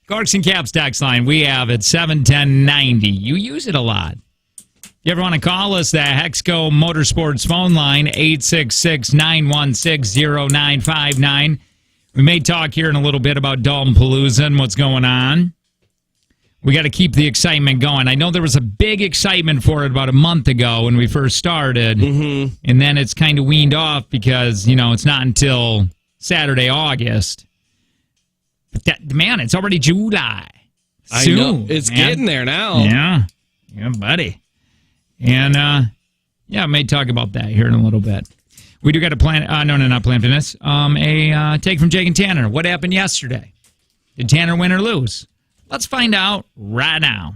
Corks and Caps text line we have at 71090. You use it a lot. If you ever want to call us, the Hexco Motorsports phone line, 866-916-0959. We may talk here in a little bit about Dalton Palooza and what's going on. We got to keep the excitement going. I know there was a big excitement for it about a month ago when we first started, and then it's kind of weaned off because, it's not until Saturday, August. But man, it's already July. Soon, I know. It's getting there now. Yeah, buddy. And, I may talk about that here in a little bit. We do got a plan. No, not Plan Fitness. A take from Jake and Tanner. What happened yesterday? Did Tanner win or lose? Let's find out right now.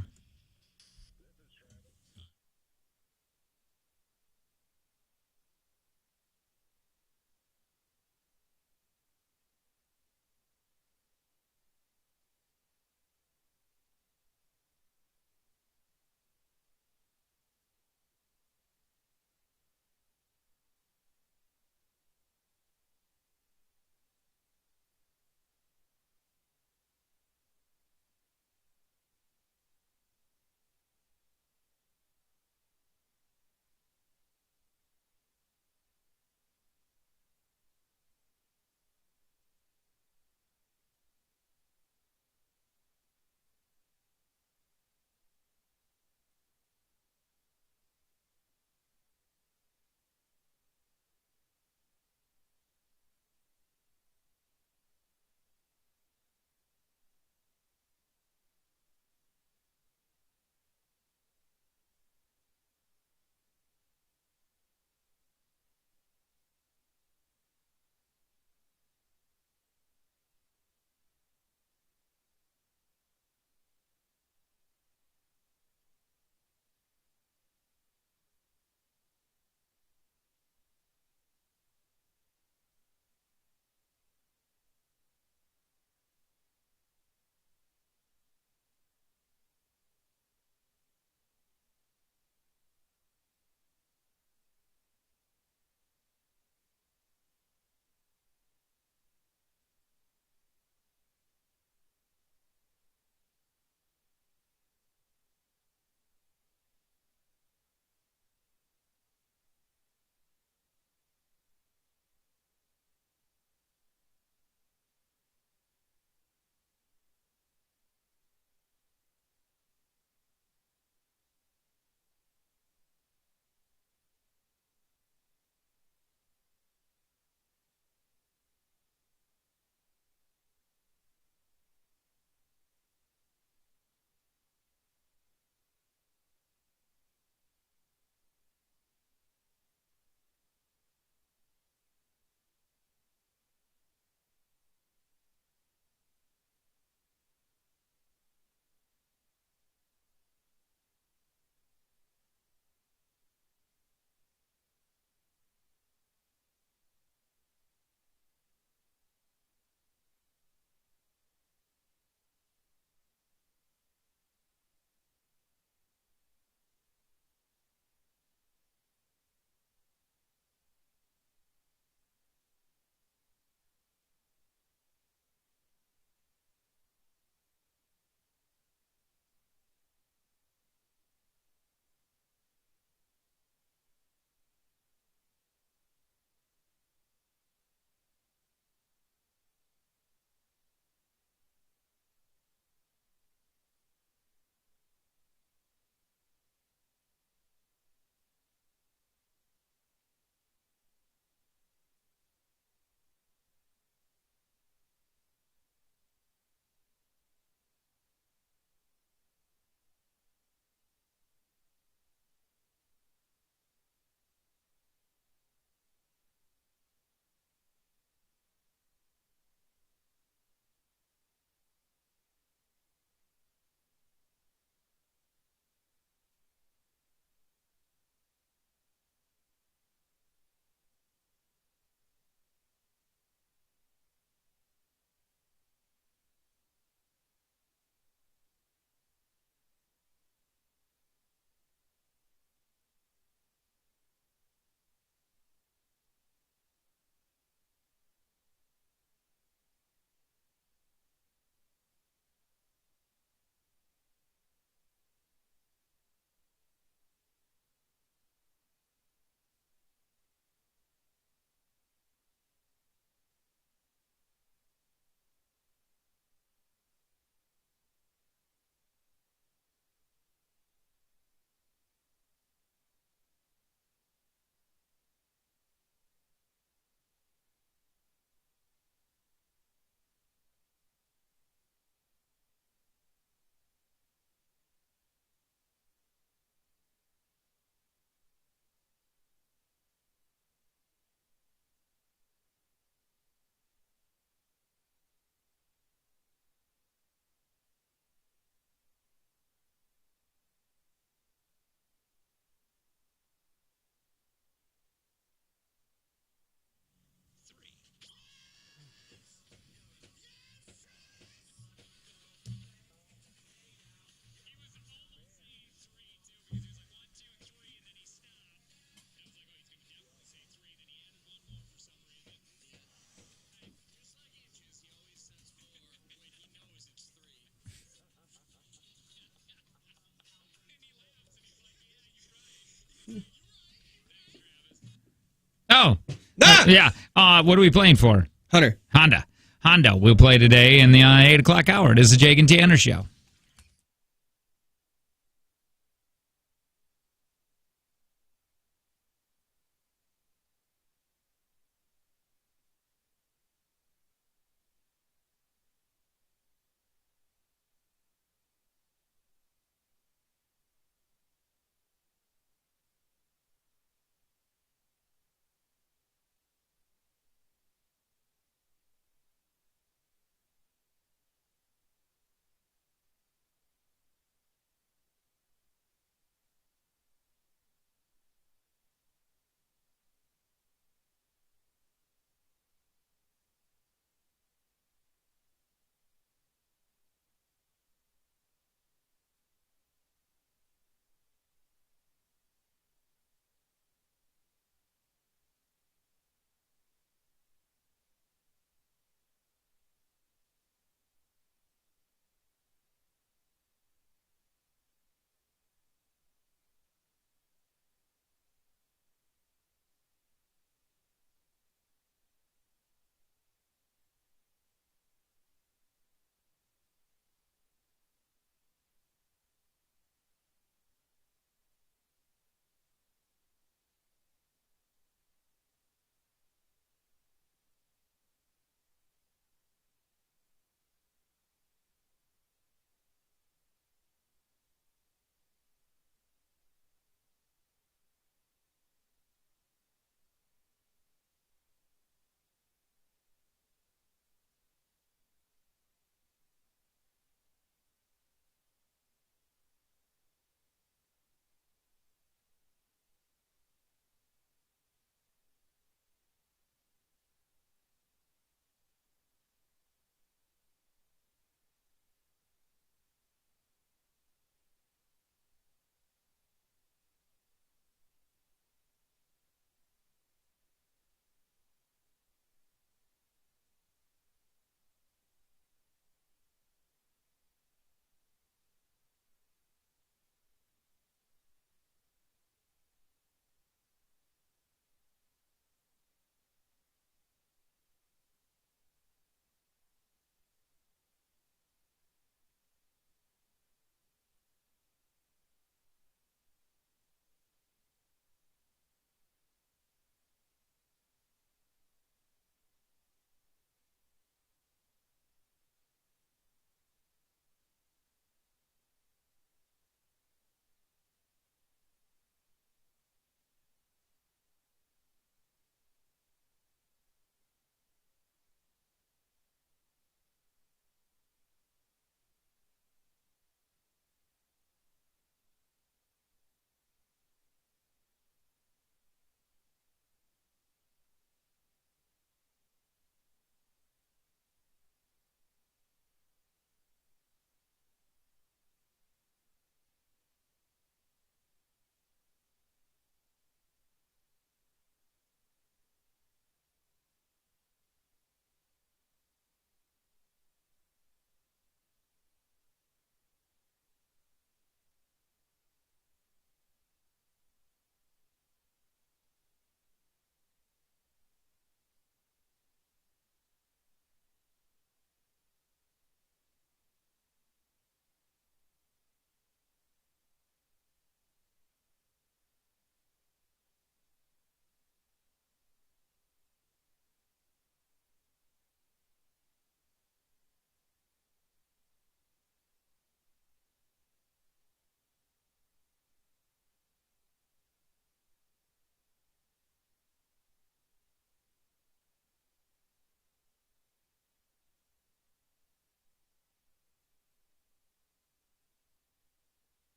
Oh, Ah! yeah. What are we playing for? Hunter. Honda. We'll play today in the 8 o'clock hour. It is the Jake and Tanner Show.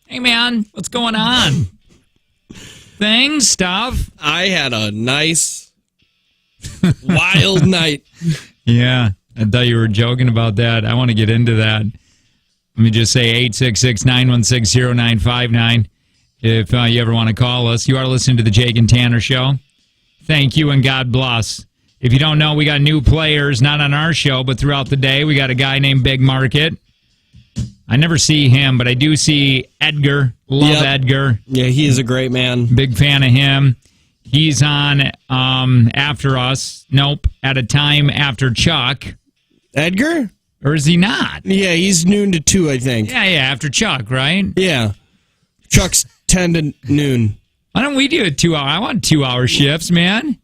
Hey, man, what's going on? Things, stuff. I had a nice, wild night. Yeah, I thought you were joking about that. I want to get into that. Let me just say 866-916-0959 if you ever want to call us. You are listening to the Jake and Tanner Show. Thank you and God bless. If you don't know, we got new players, not on our show, but throughout the day. We got a guy named Big Market. I never see him, but I do see Edgar. Love Edgar. Yeah, he is a great man. Big fan of him. He's on after us. Nope, at a time after Chuck. Edgar? Or is he not? Yeah, he's noon to 2, I think. Yeah, after Chuck, right? Yeah. Chuck's 10 to noon. Why don't we do a 2 hour? I want 2 hour shifts, man.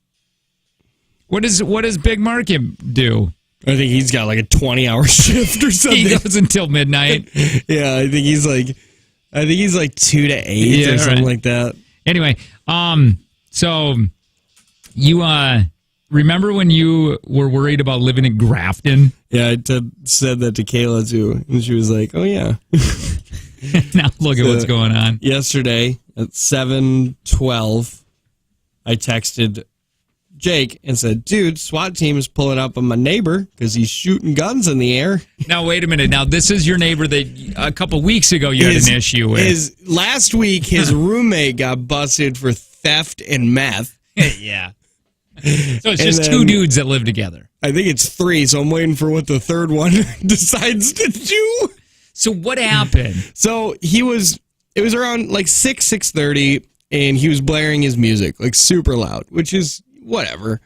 What does Big Market do? I think he's got like a 20-hour shift or something. He goes until midnight. Yeah, I think he's like 2 to 8 or something like that. Anyway, so you remember when you were worried about living in Grafton? Yeah, I said that to Kayla too, and she was like, "Oh yeah." Now look at what's going on. Yesterday at 7:12, I texted Jake and said, "Dude, SWAT team is pulling up on my neighbor because he's shooting guns in the air." Now wait a minute. Now this is your neighbor that a couple weeks ago you had an issue with. Last week, his roommate got busted for theft and meth. Yeah. So it's just two dudes that live together. I think it's 3, so I'm waiting for what the third one decides to do. So what happened? So it was around like 6:30, and he was blaring his music like super loud, which is whatever.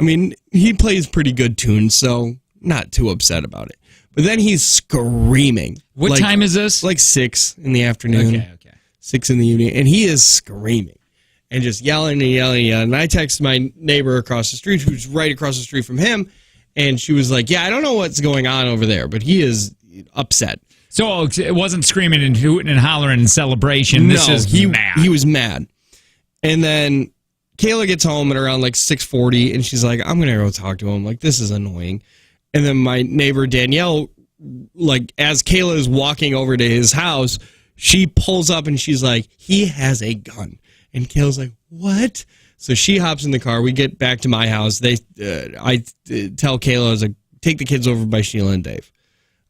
I mean, he plays pretty good tunes, so not too upset about it. But then he's screaming. What time is this? Like 6 in the afternoon. Okay. 6 in the evening, and he is screaming and just yelling and yelling and yelling. And I texted my neighbor across the street, who's right across the street from him, and she was like, "Yeah, I don't know what's going on over there, but he is upset." So it wasn't screaming and hooting and hollering in celebration. This is mad. He was mad. And then Kayla gets home at around like 6:40, and she's like, "I'm going to go talk to him. Like, this is annoying." And then my neighbor Danielle, like, as Kayla is walking over to his house, she pulls up and she's like, "He has a gun." And Kayla's like, "What?" So she hops in the car. We get back to my house. I tell Kayla, I was like, "Take the kids over by Sheila and Dave."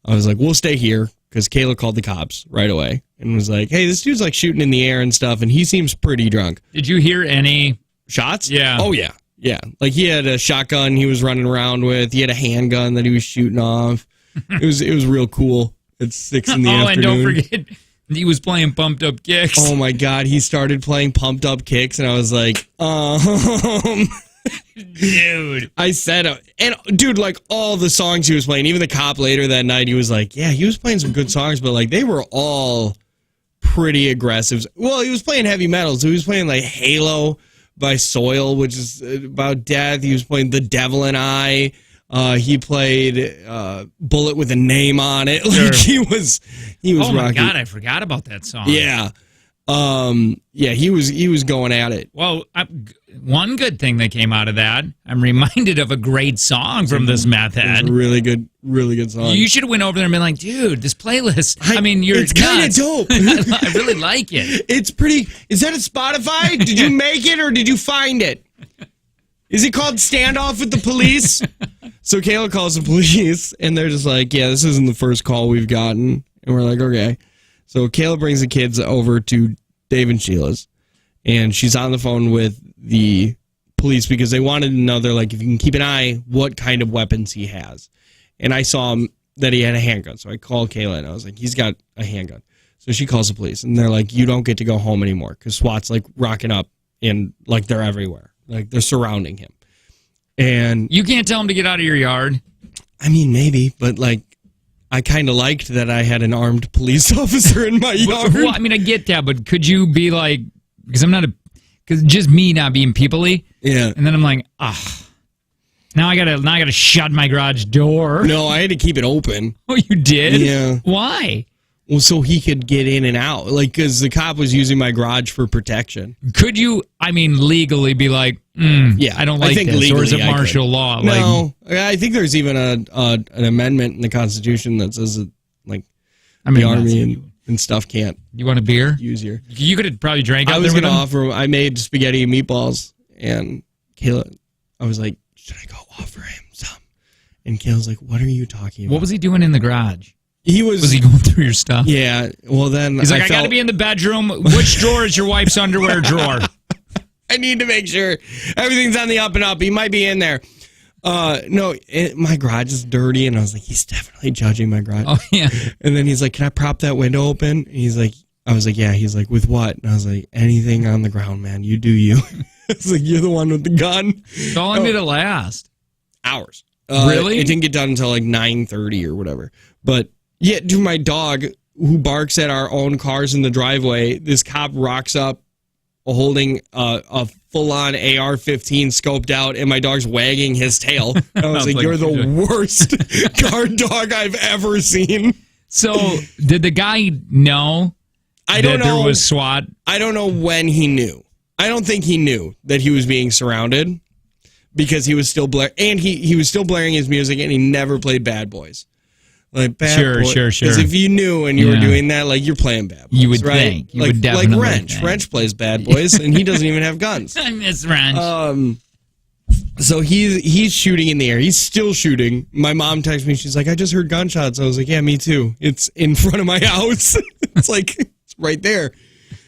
I was like, "We'll stay here," because Kayla called the cops right away and was like, "Hey, this dude's like shooting in the air and stuff, and he seems pretty drunk." Did you hear any shots? Yeah. Oh, yeah. Yeah. Like, he had a shotgun he was running around with. He had a handgun that he was shooting off. It was real cool at 6 in the afternoon. And don't forget, he was playing Pumped Up Kicks. Oh, my God. He started playing Pumped Up Kicks, and I was like, Dude. I said, and dude, like, all the songs he was playing, even the cop later that night, he was like, yeah, he was playing some good songs, but like, they were all pretty aggressive. Well, he was playing heavy metal, so he was playing like Halo by Soil, which is about death. He was playing The Devil and I. He played Bullet with a Name on it. Like, he was oh my rocking. God, I forgot about that song. Yeah. Yeah, he was going at it. Well, one good thing that came out of that, I'm reminded of a great song from this meth head. It's a really good song. You should have went over there and been like, dude, this playlist. It's kind of dope. I really like it. It's pretty. Is that a Spotify? Did you make it or did you find it? Is it called Standoff with the Police? So Kayla calls the police, and they're just like, yeah, this isn't the first call we've gotten. And we're like, okay. So Kayla brings the kids over to Dave and Sheila's, and she's on the phone with the police because they wanted to know, they're like, if you can keep an eye what kind of weapons he has. And I saw him that he had a handgun. So I called Kayla, and I was like, he's got a handgun. So she calls the police, and they're like, you don't get to go home anymore because SWAT's like rocking up, and like they're everywhere. Like, they're surrounding him. And you can't tell him to get out of your yard. I mean, maybe, but like, I kind of liked that I had an armed police officer in my yard. Well, I mean, I get that, but could you be like, because just me not being people-y. Yeah. And then I'm like, now I gotta shut my garage door. No, I had to keep it open. Oh, you did? Yeah. Why? Well, so he could get in and out, like, because the cop was using my garage for protection. Could you, legally be like, yeah, I don't like this, legally, or is it martial law? No, I think there's even an amendment in the Constitution that says that, like, the Army. and stuff can't You want a beer? use your. You could have probably drank out I was there going with to him. offer him. I made spaghetti and meatballs, and Kayla, I was like, should I go offer him some? And Kayla's like, what are you talking about? What was he doing in the garage? He was. Was he going through your stuff? Yeah. Well, then He's like, I got to felt- be in the bedroom. Which drawer is your wife's underwear drawer? I need to make sure everything's on the up and up. He might be in there. No, my garage is dirty, and I was like, he's definitely judging my garage. Oh, yeah. And then he's like, can I prop that window open? And he's like, I was like, yeah. He's like, with what? And I was like, anything on the ground, man. You do you. It's like, you're the one with the gun. How long did it last? Hours. Really? It didn't get done until like 9:30 or whatever. But yeah, to my dog who barks at our own cars in the driveway, this cop rocks up holding a full-on AR-15 scoped out, and my dog's wagging his tail. And I was like, you're the worst guard dog I've ever seen. So, did the guy know I don't that know. there was SWAT? I don't know when he knew. I don't think he knew that he was being surrounded because he was still and he was still blaring his music, and he never played Bad Boys. Like Bad Sure, Boys. sure, sure. Because if you knew and you were Yeah. doing that, like you're playing Bad Boys, You would right? think. You like, would definitely like Wrench. think. Wrench plays Bad Boys, and he doesn't even have guns. I miss Wrench. So he's shooting in the air. He's still shooting. My mom texted me. She's like, I just heard gunshots. I was like, yeah, me too. It's in front of my house. It's like it's right there.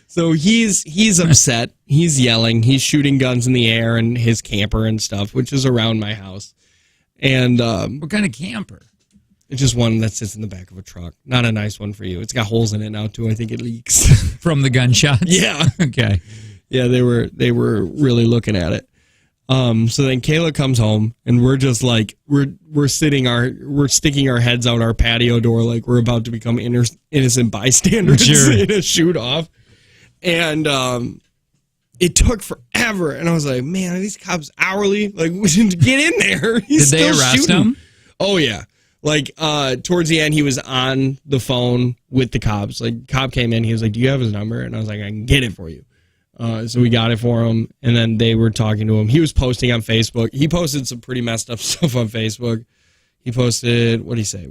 So he's upset. He's yelling. He's shooting guns in the air and his camper and stuff, which is around my house. And What kind of camper? it's just one that sits in the back of a truck. Not a nice one for you. It's got holes in it now too. I think it leaks. From the gunshots? Yeah. Okay. Yeah, they were really looking at it. So then Kayla comes home, and we're just like we're sticking our heads out our patio door like we're about to become innocent bystanders Sure. in a shoot off. And it took forever, and I was like, man, are these cops hourly? Like, we should get in there. He's Did they still arrest shooting. him? Oh yeah. Like towards the end, he was on the phone with the cops. Like, cop came in, he was like, "Do you have his number?" And I was like, "I can get it for you." So we got it for him, and then they were talking to him. He was posting on Facebook. He posted some pretty messed up stuff on Facebook. He posted, what'd he say?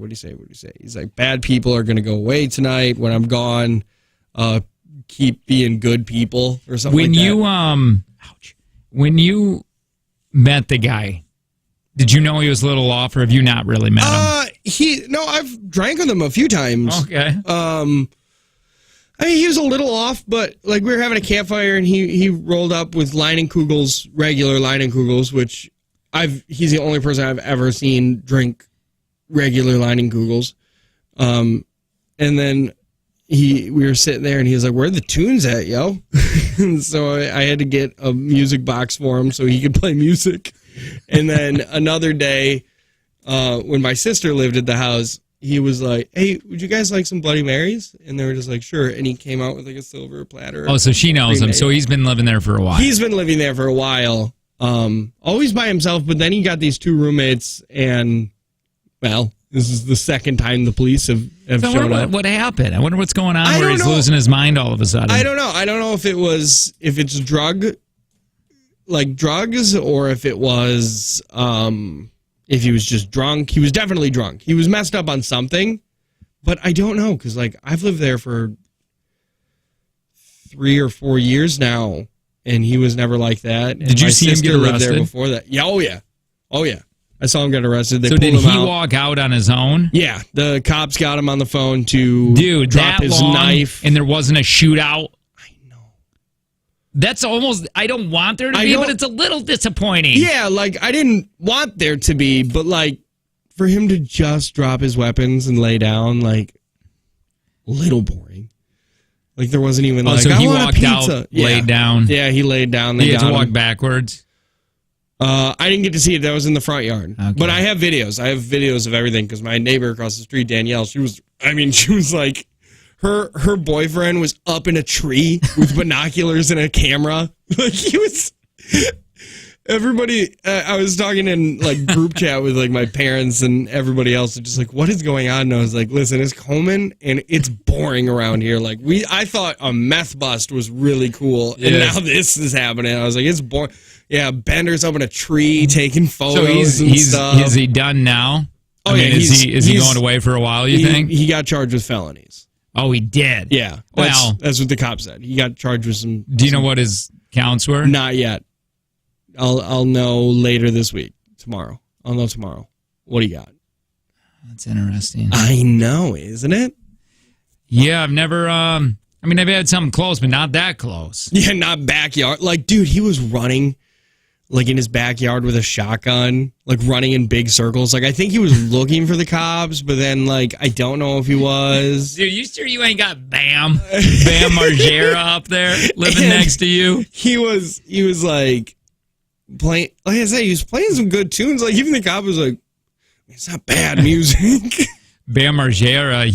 He's like, bad people are going to go away tonight when I'm gone. Keep being good people or something When like you that. when you met the guy, did you know he was a little off, or have you not really met him? I've drank with him a few times. Okay. I mean, he was a little off, but like we were having a campfire, and he rolled up with Leinenkugel's, regular Leinenkugel's, which he's the only person I've ever seen drink regular Leinenkugel's. And then we were sitting there, and he was like, "Where are the tunes at, yo?" And so I had to get a music box for him so he could play music. And then another day, when my sister lived at the house, he was like, "Hey, would you guys like some Bloody Marys?" And they were just like, "Sure." And he came out with like a silver platter. Oh, so she knows him. Pre-made. So he's been living there for a while. He's been living there for a while, always by himself. But then he got these two roommates, and well, this is the second time the police have So I shown wonder up. what happened. I wonder what's going on I where don't he's know. losing his mind all of a sudden. I don't know. I don't know if it's drugs, or if it was if he was just drunk. He was definitely drunk. He was messed up on something. But I don't know, because like I've lived there for 3 or 4 years now, and he was never like that. And Did you my see him sister get lived there arrested? before that. Yeah, oh yeah. I saw him get arrested. They So pulled did him he out. walk out on his own? Yeah, the cops got him on the phone to Dude, drop that his long, knife. and there wasn't a shootout. I know. That's almost, I don't want there to I be, know. but it's a little disappointing. Yeah, like I didn't want there to be, but like for him to just drop his weapons and lay down, like a little boring. Like there wasn't even like so I he want a walked pizza. out, laid down. Yeah, he laid down. They He had got to walk him. backwards. I didn't get to see it. That was in the front yard. Okay. But I have videos. I have videos of everything because my neighbor across the street, Danielle, she was like, her boyfriend was up in a tree with binoculars and a camera. Like he was. Everybody, I was talking in like group chat with like my parents and everybody else, and just like, what is going on? And I was like, listen, it's Coleman, and it's boring around here. Like I thought a meth bust was really cool, and Yeah. now this is happening. I was like, it's boring. Yeah, Bender's up in a tree taking So photos and stuff. is he done now? Oh, I mean, yeah, is he he's- going away for a while, you he, think? he got charged with felonies. Oh, he did. Yeah. That's what the cop said. He got charged with some. Do you know what his counts were? Not yet. I'll know later this week. Tomorrow. I'll know tomorrow. What do you got? That's interesting. I know, isn't it? Yeah, I've never. I've had something close, but not that close. Yeah, not backyard. Like, dude, he was running, like, in his backyard with a shotgun, like, running in big circles. Like, I think he was looking for the cops, but then, like, I don't know if he was. Dude, you sure you ain't got Bam Margera up there living next to you? He was like playing. Like I said, he was playing some good tunes. Like, even the cop was like, "It's not bad music." Bam Margera,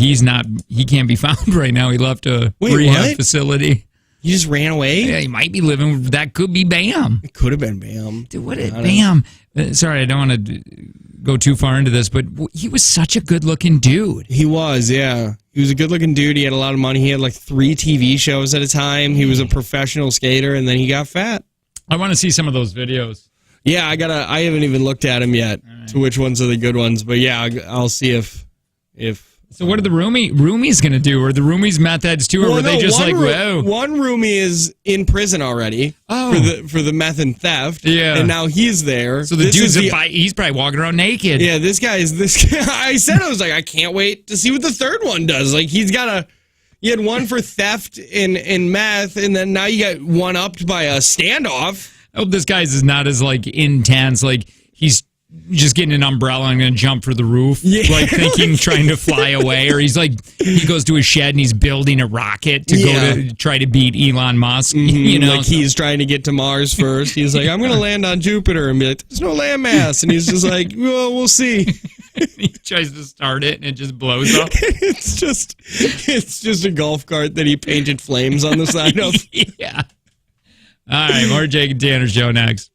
he can't be found right now. He left a rehab facility. He just ran away? Yeah, he might be living. That could be Bam. It could have been Bam. Dude, Bam? Sorry, I don't want to go too far into this, but he was such a good-looking dude. He was, yeah. He was a good-looking dude. He had a lot of money. He had like 3 TV shows at a time. He was a professional skater, and then he got fat. I want to see some of those videos. Yeah, I haven't even looked at them yet, to which ones are the good ones. But yeah, I'll see if. So what are the roomies going to do? Are the roomies meth heads too, or were they just like, whoa? One roomie is in prison already for the meth and theft. Yeah. And now he's there. So the dude's he's probably walking around naked. Yeah, this guy. I was like, I can't wait to see what the third one does. Like, you had one for theft in meth, and then now you got one upped by a standoff. I hope this guy's is not as like intense. Like, he's just getting an umbrella and going to jump for the roof, like thinking, trying to fly away. Or he's like, he goes to his shed and he's building a rocket to go to try to beat Elon Musk. You know, like he's trying to get to Mars first. He's like, I'm going to land on Jupiter and be like, there's no landmass. And he's just like, well, we'll see. He tries to start it and it just blows up. It's just a golf cart that he painted flames on the side of. Yeah. All right, more Jake and Tanner show next.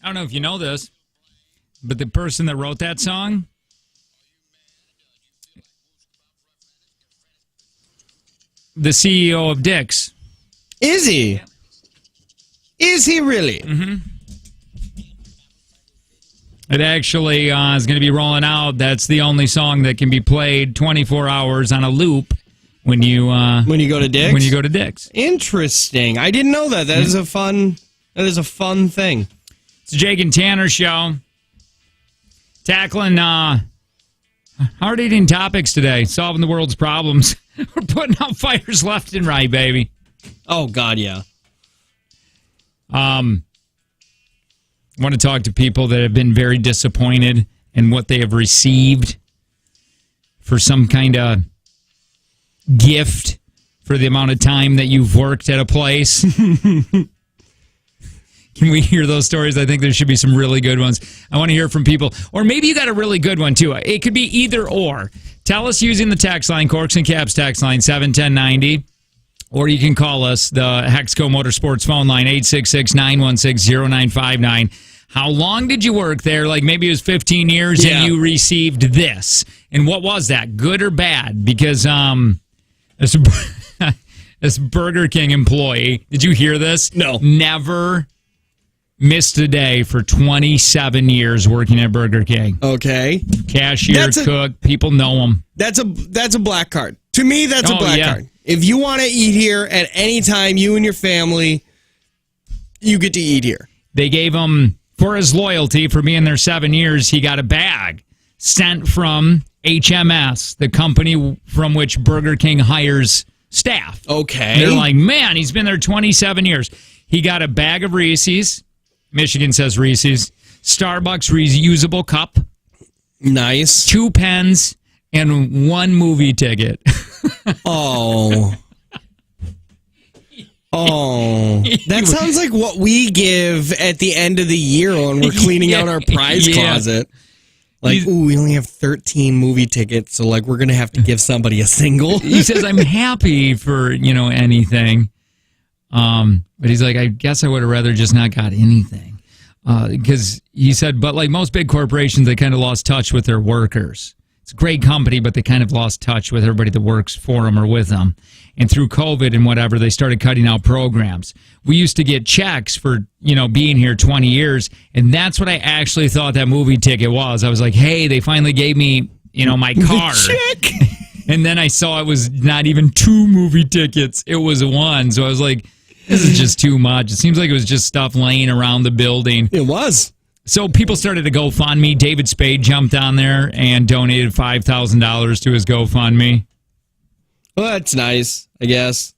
I don't know if you know this, but the person that wrote that song, the CEO of Dick's. Is he? Is he really? Mm-hmm. It actually is going to be rolling out. That's the only song that can be played 24 hours on a loop when you go to Dick's. When you go to Dick's. Interesting. I didn't know that. That is a fun. That is a fun thing. It's the Jake and Tanner Show. Tackling hard-hitting topics today. Solving the world's problems. We're putting out fires left and right, baby. Oh, God, yeah. Want to talk to people that have been very disappointed in what they have received for some kind of gift for the amount of time that you've worked at a place. Can we hear those stories? I think there should be some really good ones. I want to hear from people. Or maybe you got a really good one, too. It could be either or. Tell us using the text line, Corks and Caps text line, 71090. Or you can call us, the Hexco Motorsports phone line, 866-916-0959. How long did you work there? Like maybe it was 15 years and you received this. And what was that, good or bad? Because this Burger King employee, did you hear this? No. Never missed a day for 27 years working at Burger King. Okay. Cashier, cook, people know him. That's a black card. To me, that's a black card. If you want to eat here at any time, you and your family, you get to eat here. They gave him, for his loyalty, for being there 7 years, he got a bag sent from HMS, the company from which Burger King hires staff. Okay. They're like, man, he's been there 27 years. He got a bag of Reese's. Michigan says Reese's. Starbucks reusable cup. Nice. 2 pens and 1 movie ticket. Oh. Oh. That sounds like what we give at the end of the year when we're cleaning out our prize closet. Like, ooh, we only have 13 movie tickets, so like we're going to have to give somebody a single. He says, I'm happy for, anything. But he's like, I guess I would have rather just not got anything. Because he said, but like most big corporations, they kind of lost touch with their workers. It's a great company, but they kind of lost touch with everybody that works for them or with them. And through COVID and whatever, they started cutting out programs. We used to get checks for, being here 20 years. And that's what I actually thought that movie ticket was. I was like, hey, they finally gave me, my card. Check. And then I saw it was not even 2 movie tickets. It was 1. So I was like, this is just too much. It seems like it was just stuff laying around the building. It was. So people started to GoFundMe. David Spade jumped on there and donated $5,000 to his GoFundMe. Well, that's nice, I guess.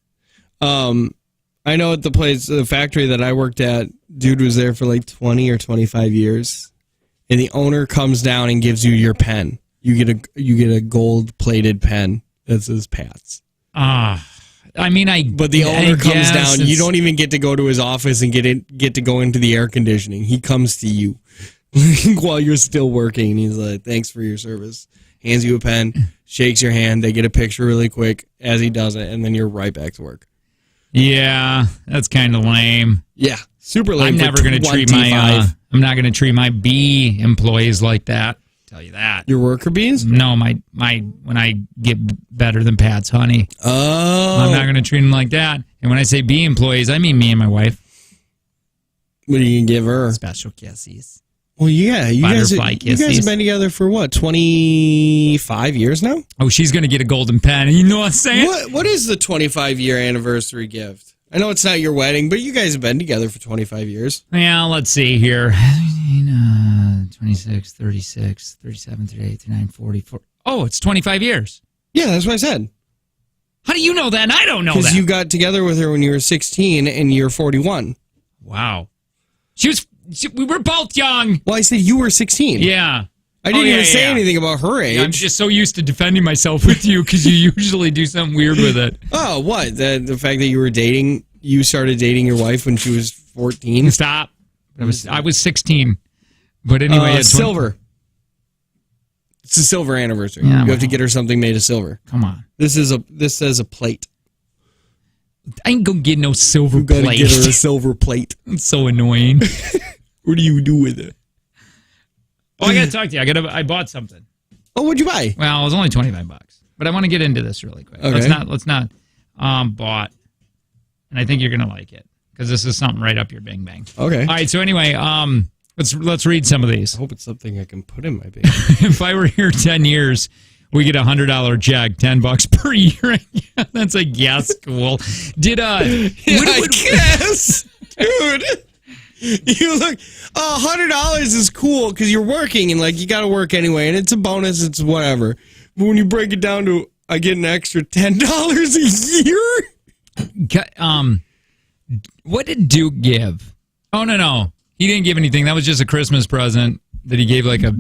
I know at the factory that I worked at, dude was there for like 20 or 25 years. And the owner comes down and gives you your pen. You get a gold-plated pen that says Pats. But the owner comes down. You don't even get to go to his office and get to go into the air conditioning. He comes to you while you're still working. He's like, "Thanks for your service." Hands you a pen, shakes your hand. They get a picture really quick as he does it, and then you're right back to work. Yeah, that's kind of lame. Yeah, super lame. I'm never going to treat I'm not going to treat my B employees like that. Tell you that. Your worker bees? No, my when I get better than Pat's honey. Oh. I'm not going to treat them like that. And when I say B employees, I mean me and my wife. What are you going to give her? Special kisses. Well, yeah. You guys have been together for what, 25 years now? Oh, she's going to get a golden pen. You know what I'm saying? What is the 25-year anniversary gift? I know it's not your wedding, but you guys have been together for 25 years. Yeah, let's see here. 26, 36, 37, 38, 39, 44. Oh, it's 25 years. Yeah, that's what I said. How do you know that? And I don't know that. Because you got together with her when you were 16 and you're 41. Wow. We were both young. Well, I said you were 16. Yeah. I didn't even say anything about her age. I'm just so used to defending myself with you because you usually do something weird with it. Oh, what? The fact that you started dating your wife when she was 14? Stop. I was 16. But anyway, silver. It's a silver anniversary. Yeah, you have to get her something made of silver. Come on. This says a plate. I ain't gonna get no silver you plate. You gotta get her a silver plate. It's so annoying. What do you do with it? Oh, I got to talk to you. I bought something. Oh, what'd you buy? Well, it was only $25, but I want to get into this really quick. Okay. Let's not bought, and I think you're gonna like it because this is something right up your bing bang. Okay. All right. So anyway, let's read some of these. I hope it's something I can put in my baby. If I were here 10 years, we get $100 check, $10 per year. That's a guess. Cool. Did guess, dude. You look, $100 is cool because you're working and like you got to work anyway, and it's a bonus. It's whatever. But when you break it down to, I get an extra $10 a year. What did Duke give? Oh no, he didn't give anything. That was just a Christmas present that he gave, like a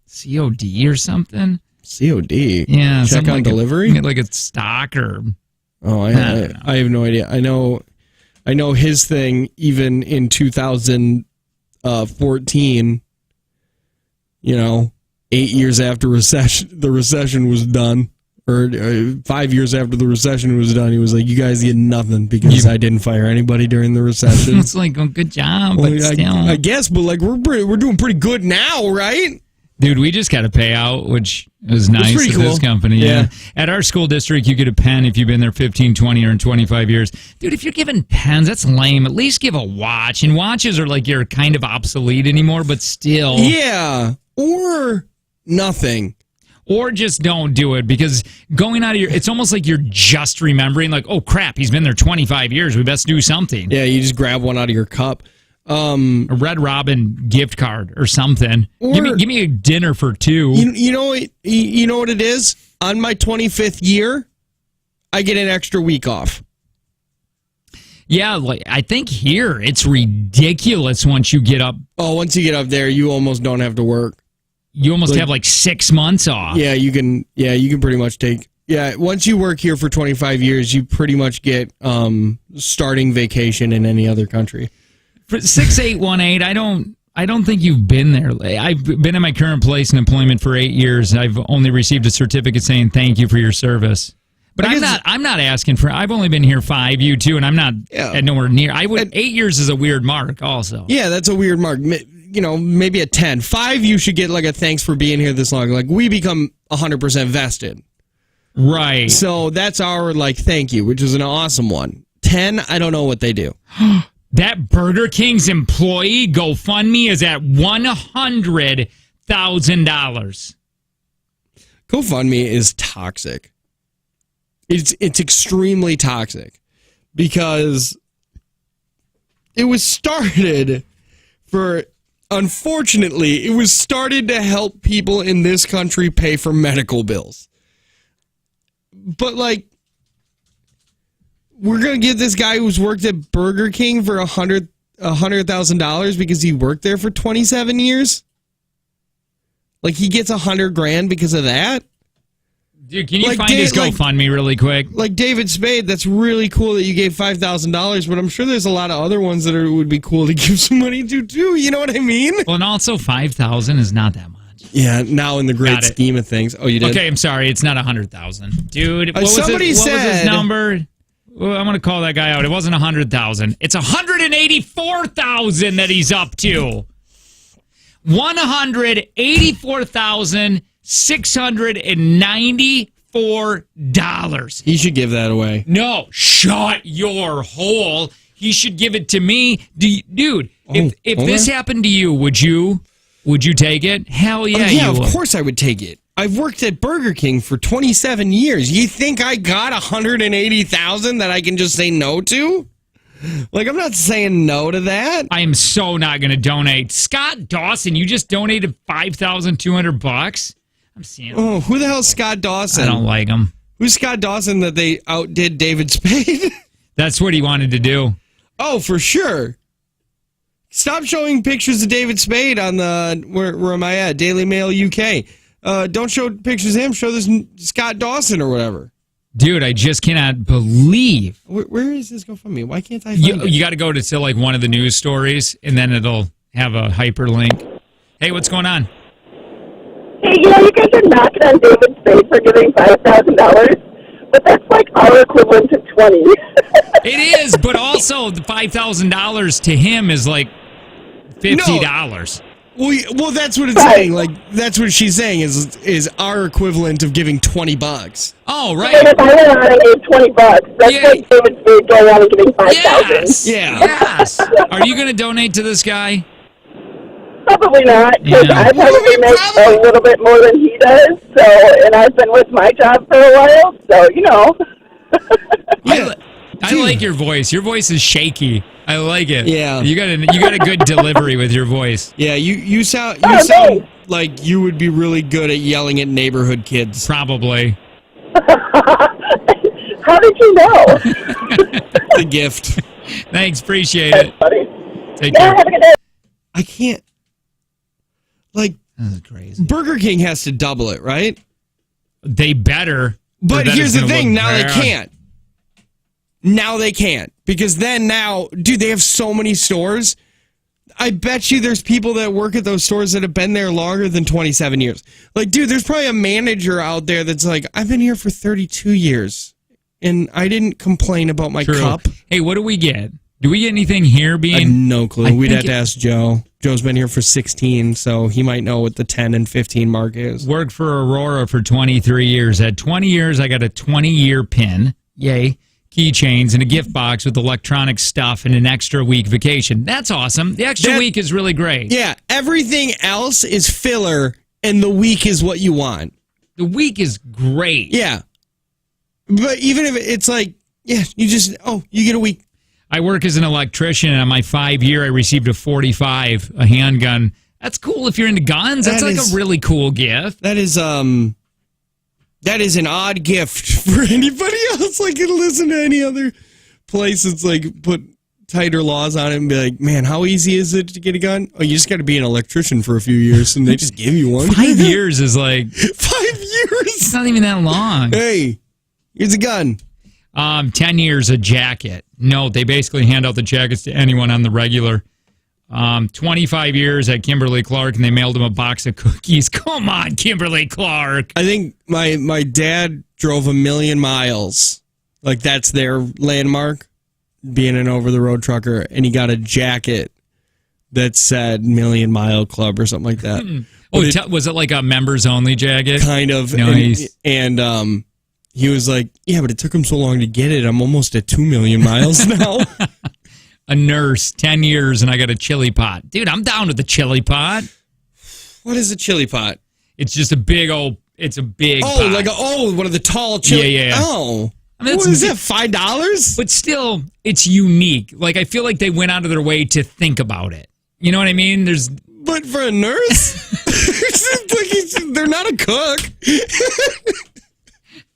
COD or something. COD. Yeah, check on like delivery. Like a stock or. Oh, I have no idea. I know his thing. Even in 2014, 8 years after the recession was done, or 5 years after the recession was done, he was like, "You guys get nothing because I didn't fire anybody during the recession." It's like, oh, good job, but still. I guess, but like we're doing pretty good now, right? Dude, we just got a payout, which is nice at cool. this company. Yeah. At our school district, you get a pen if you've been there 15, 20, or 25 years. Dude, if you're giving pens, that's lame. At least give a watch. And watches are like you're kind of obsolete anymore, but still. Yeah. Or nothing. Or just don't do it, because going out of it's almost like you're just remembering, like, oh crap, he's been there 25 years. We best do something. Yeah, you just grab one out of your cup. A Red Robin gift card or something. Or, give me a dinner for two. You know what it is? On my 25th year, I get an extra week off. Yeah, like I think here it's ridiculous once you get up. Oh, once you get up there, you almost don't have to work. You almost have like 6 months off. Yeah, you can pretty much take. Yeah, once you work here for 25 years, you pretty much get starting vacation in any other country. For 6818, I don't think you've been there. I've been in my current place in employment for 8 years. I've only received a certificate saying thank you for your service. But I'm not asking for. I've only been here 5, you too, and I'm not at nowhere near. 8 years is a weird mark, also. Yeah, that's a weird mark. Maybe a 10. 5, you should get like a thanks for being here this long. Like we become 100% vested. Right. So that's our like thank you, which is an awesome one. 10, I don't know what they do. That Burger King's employee GoFundMe is at $100,000. GoFundMe is toxic. It's extremely toxic because it was started unfortunately, it was started to help people in this country pay for medical bills. But like, we're going to give this guy who's worked at Burger King for $100,000 because he worked there for 27 years? Like he gets $100,000 because of that? Dude, can you find his GoFundMe really quick? Like David Spade, that's really cool that you gave $5,000, but I'm sure there's a lot of other ones that would be cool to give some money to too. You know what I mean? Well, and also $5,000 is not that much. Yeah, now in the great scheme of things. Oh, you did? Okay, I'm sorry. It's not $100,000. Dude, what was his number? Well, I'm going to call that guy out. It wasn't $100,000. It's $184,000 that he's up to. $184,694. He should give that away. No, shut your hole. He should give it to me. Dude, if this happened to you, would you take it? Hell yeah, yeah, you would. Of course I would take it. I've worked at Burger King for 27 years. You think I got $180,000 that I can just say no to? Like, I'm not saying no to that. I am so not going to donate. Scott Dawson, you just donated $5,200. I'm seeing. Oh, who the hell's Scott Dawson? I don't like him. Who's Scott Dawson that they outdid David Spade? That's what he wanted to do. Oh, for sure. Stop showing pictures of David Spade on the where am I at? Daily Mail UK. Don't show pictures of him. Show this Scott Dawson or whatever. Dude, I just cannot believe. Where is this GoFundMe? Why can't I find it? You got to go to like one of the news stories, and then it'll have a hyperlink. Hey, what's going on? Hey, you guys are knocking on David Spade for giving $5,000, but that's like our equivalent to 20. It is, but also the $5,000 to him is like $50. Well, that's what it's Right. saying. Like, that's what she's saying is our equivalent of giving $20. Oh, And right. if I went on and gave $20, that's Yeah. like David Spade going on and giving $5,000. Yes. Yeah. Yes. Are you going to donate to this guy? Probably not, because Yeah. I probably make Probably. a little bit more than he does. So, and I've been with my job for a while, so you know. Yeah. I like your voice. Your voice is shaky. I like it. Yeah. You got a good delivery with your voice. Yeah, you sound Oh, thanks. like you would be really good at yelling at neighborhood kids. Probably. How did you know? The gift. Thanks. Appreciate it. Buddy. Take Yeah, care. have a good day. I can't. Like, That's crazy. Burger King has to double it, right? They better. But That here's is the gonna thing: look now they bad. can't. Now they can't because then dude, they have so many stores. I bet you there's people that work at those stores that have been there longer than 27 years. Like, dude, there's probably a manager out there that's like, I've been here for 32 years, and I didn't complain about my True. cup. Hey, what do we get? Do we get anything here I have being? no clue. I We'd think have to ask Joe. Joe's been here for 16, so he might know what the 10 and 15 mark is. Worked for Aurora for 23 years. At 20 years, I got a 20-year pin. Yay. Keychains and a gift box with electronic stuff and an extra week vacation. That's awesome. The extra That- week is really great. Yeah, everything else is filler, and the week is what you want. The week is great. Yeah. But even if it's like, yeah, you get a week. I work as an electrician, and on my 5-year, I received a 45, a handgun. That's cool if you're into guns. That's That like is- a really cool gift. That is an odd gift for anybody else. Like, to listen to any other place that's like put tighter laws on it and be like, man, how easy is it to get a gun? Oh, you just got to be an electrician for a few years, and they just give you one. 5 years is like, 5 years. it's not even that long. Hey, here's a gun. 10 years a jacket. No, they basically hand out the jackets to anyone on the regular. 25 years at Kimberly Clark, and they mailed him a box of cookies. Come on, Kimberly Clark. I think my dad drove 1,000,000 miles. Like, that's their landmark, being an over-the-road trucker, and he got a jacket that said Million Mile Club or something like that. Oh, But was it like a members only jacket? Kind of. Nice. And he was like, yeah, but it took him so long to get it. I'm almost at 2,000,000 miles now. A nurse, 10 years, and I got a chili pot. Dude, I'm down with the chili pot. What is a chili pot? It's just a big old, it's a big pot. One of the tall chili. Yeah. Oh. I mean, What that's is that, $5? But still, it's unique. Like, I feel like they went out of their way to think about it. You know what I mean? There's But for a nurse? They're not a cook.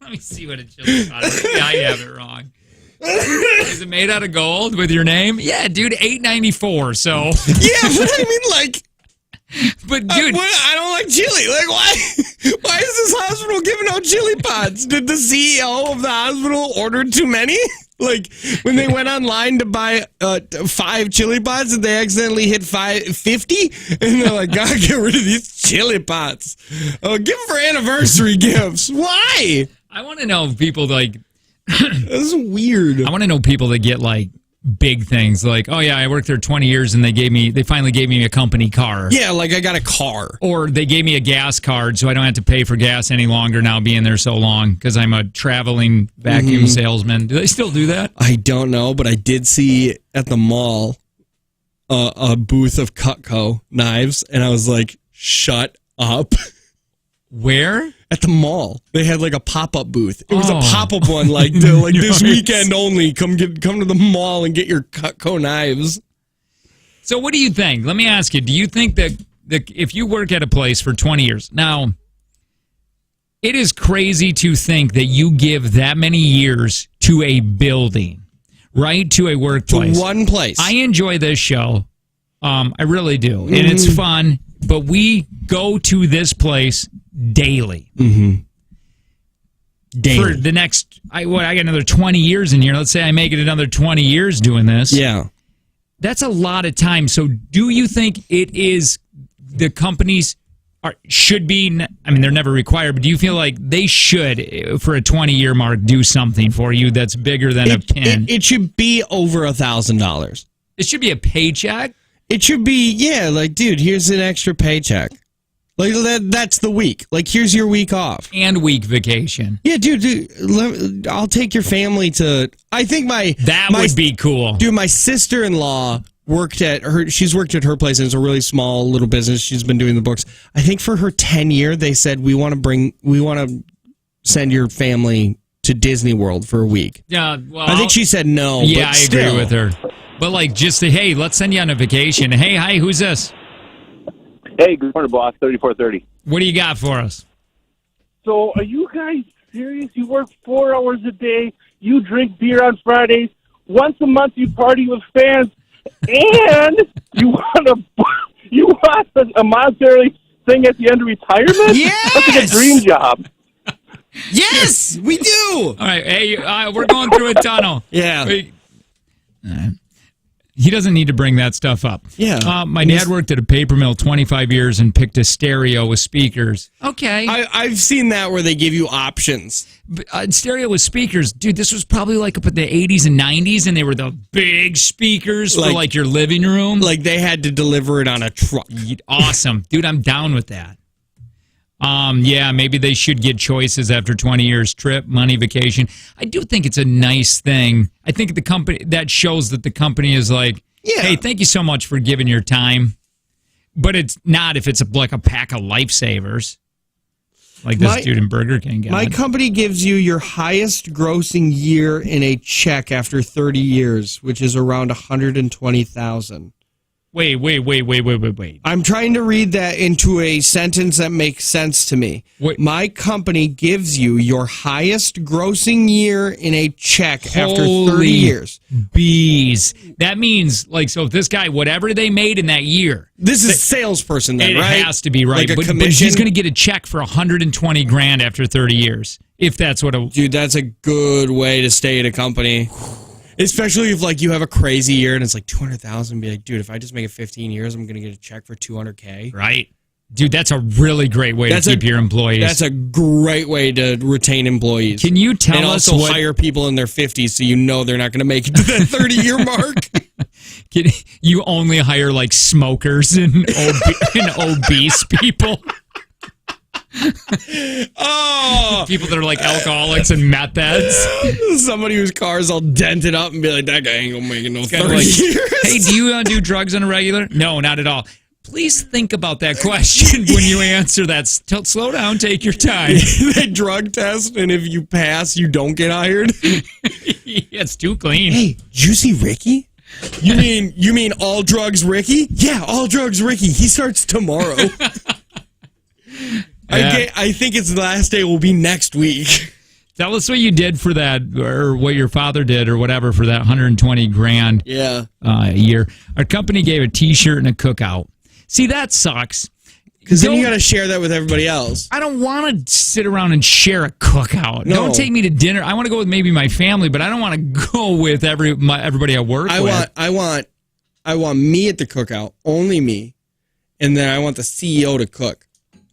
Let me see what a chili pot is. Maybe I have it wrong. Is it made out of gold with your name? Yeah, dude, $8.94. So, Yeah, but I mean, like, but dude, I don't like chili. Like, why is this hospital giving out chili pots? Did the CEO of the hospital order too many? Like, when they went online to buy 5 chili pots, and they accidentally hit 50, and they're like, "Gotta get rid of these chili pots. Oh, give them for anniversary gifts. Why? I want to know if people like. This is weird." I want to know people that get like big things. Like, oh yeah, I worked there 20 years, and they finally gave me a company car. Yeah, like I got a car. Or they gave me a gas card, so I don't have to pay for gas any longer now, being there so long because I'm a traveling vacuum salesman. Do they still do that? I don't know, but I did see at the mall a booth of Cutco knives, and I was like, "Shut up!" Where? At the mall, they had like a pop-up booth. It was Oh. a pop-up one, like this Nice. weekend only. Come to the mall and get your Cutco knives. So what do you think? Let me ask you, do you think that if you work at a place for 20 years, now, it is crazy to think that you give that many years to a building, right? To a workplace. To one place. I enjoy this show. I really do. And it's fun, but we go to this place daily. Daily. For the next, I got another 20 years in here. Let's say I make it another 20 years doing this. Yeah. That's a lot of time. So do you think it is the companies should be, I mean, they're never required, but do you feel like they should, for a 20-year mark, do something for you that's bigger than a pin? It should be over $1,000. It should be a paycheck. It should be, yeah, like, dude, here's an extra paycheck. Like, that's the week. Like, here's your week off. And week vacation. Yeah, dude, I'll take your family to, I think That would be cool. Dude, my sister-in-law she's worked at her place, and it's a really small little business. She's been doing the books. I think for her 10 year, they said, we want to send your family to Disney World for a week. Yeah, well, I think she said no. Yeah, but I still. agree with her. But like, just say, hey, let's send you on a vacation. Hey, hi, who's this? Hey, good morning, boss. 3430. What do you got for us? So, are you guys serious? You work 4 hours a day. You drink beer on Fridays. Once a month, you party with fans, and you want a monetary thing at the end of retirement? Yes! That's like a dream job. Yes, we do. All right, hey, we're going through a tunnel. Yeah. He doesn't need to bring that stuff up. Yeah. My dad worked at a paper mill 25 years and picked a stereo with speakers. Okay. I've seen that where they give you options. Stereo with speakers. Dude, this was probably like up in the 80s and 90s, and they were the big speakers for like your living room. Like they had to deliver it on a truck. Awesome. Dude, I'm down with that. Yeah, maybe they should get choices after 20 years, trip, money, vacation. I do think it's a nice thing. I think the company, that shows that the company is like, hey, thank you so much for giving your time. But it's not if it's like a pack of lifesavers. Like this dude in Burger King got. My company gives you your highest grossing year in a check after 30 years, which is around $120,000. Wait. I'm trying to read that into a sentence that makes sense to me. Wait. My company gives you your highest grossing year in a check after 30 years. Bees. That means, like, so if this guy, whatever they made in that year. This is salesperson then, it right? It has to be, right? Like but he's going to get a check for $120,000 after 30 years. If that's what Dude, that's a good way to stay at a company. Especially if like you have a crazy year and it's like 200,000, be like, dude, if I just make it 15 years, I'm gonna get a check for $200K. Right, dude. That's a really great way to keep your employees. That's a great way to retain employees. Can you tell us also hire people in their 50s so you know they're not gonna make it to that 30-year mark? You only hire like smokers and obese people. Oh, people that are like alcoholics and meth heads. Somebody whose car's all dented up and be like, that guy ain't gonna make it no 30 years. Hey, do you do drugs on a regular? No, not at all. Please think about that question when you answer that. Slow down, take your time. They drug test, and if you pass, you don't get hired. It's too clean. Hey, did you see Ricky? You mean all drugs Ricky? Yeah, all drugs Ricky. He starts tomorrow. Yeah. I think its last day will be next week. Tell us what you did for that, or what your father did, or whatever, for that $120,000 a year. Our company gave a T-shirt and a cookout. See, that sucks. Because then you got to share that with everybody else. I don't want to sit around and share a cookout. No. Don't take me to dinner. I want to go with maybe my family, but I don't want to go with everybody I work with. I want me at the cookout, only me, and then I want the CEO to cook.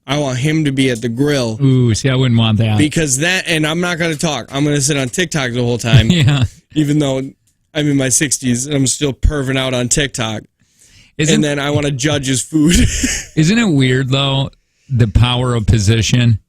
I want him to be at the grill. Ooh, see, I wouldn't want that. Because and I'm not going to talk. I'm going to sit on TikTok the whole time. Yeah. Even though I'm in my 60s and I'm still perving out on TikTok. And then I want to judge his food. Isn't it weird, though, the power of position?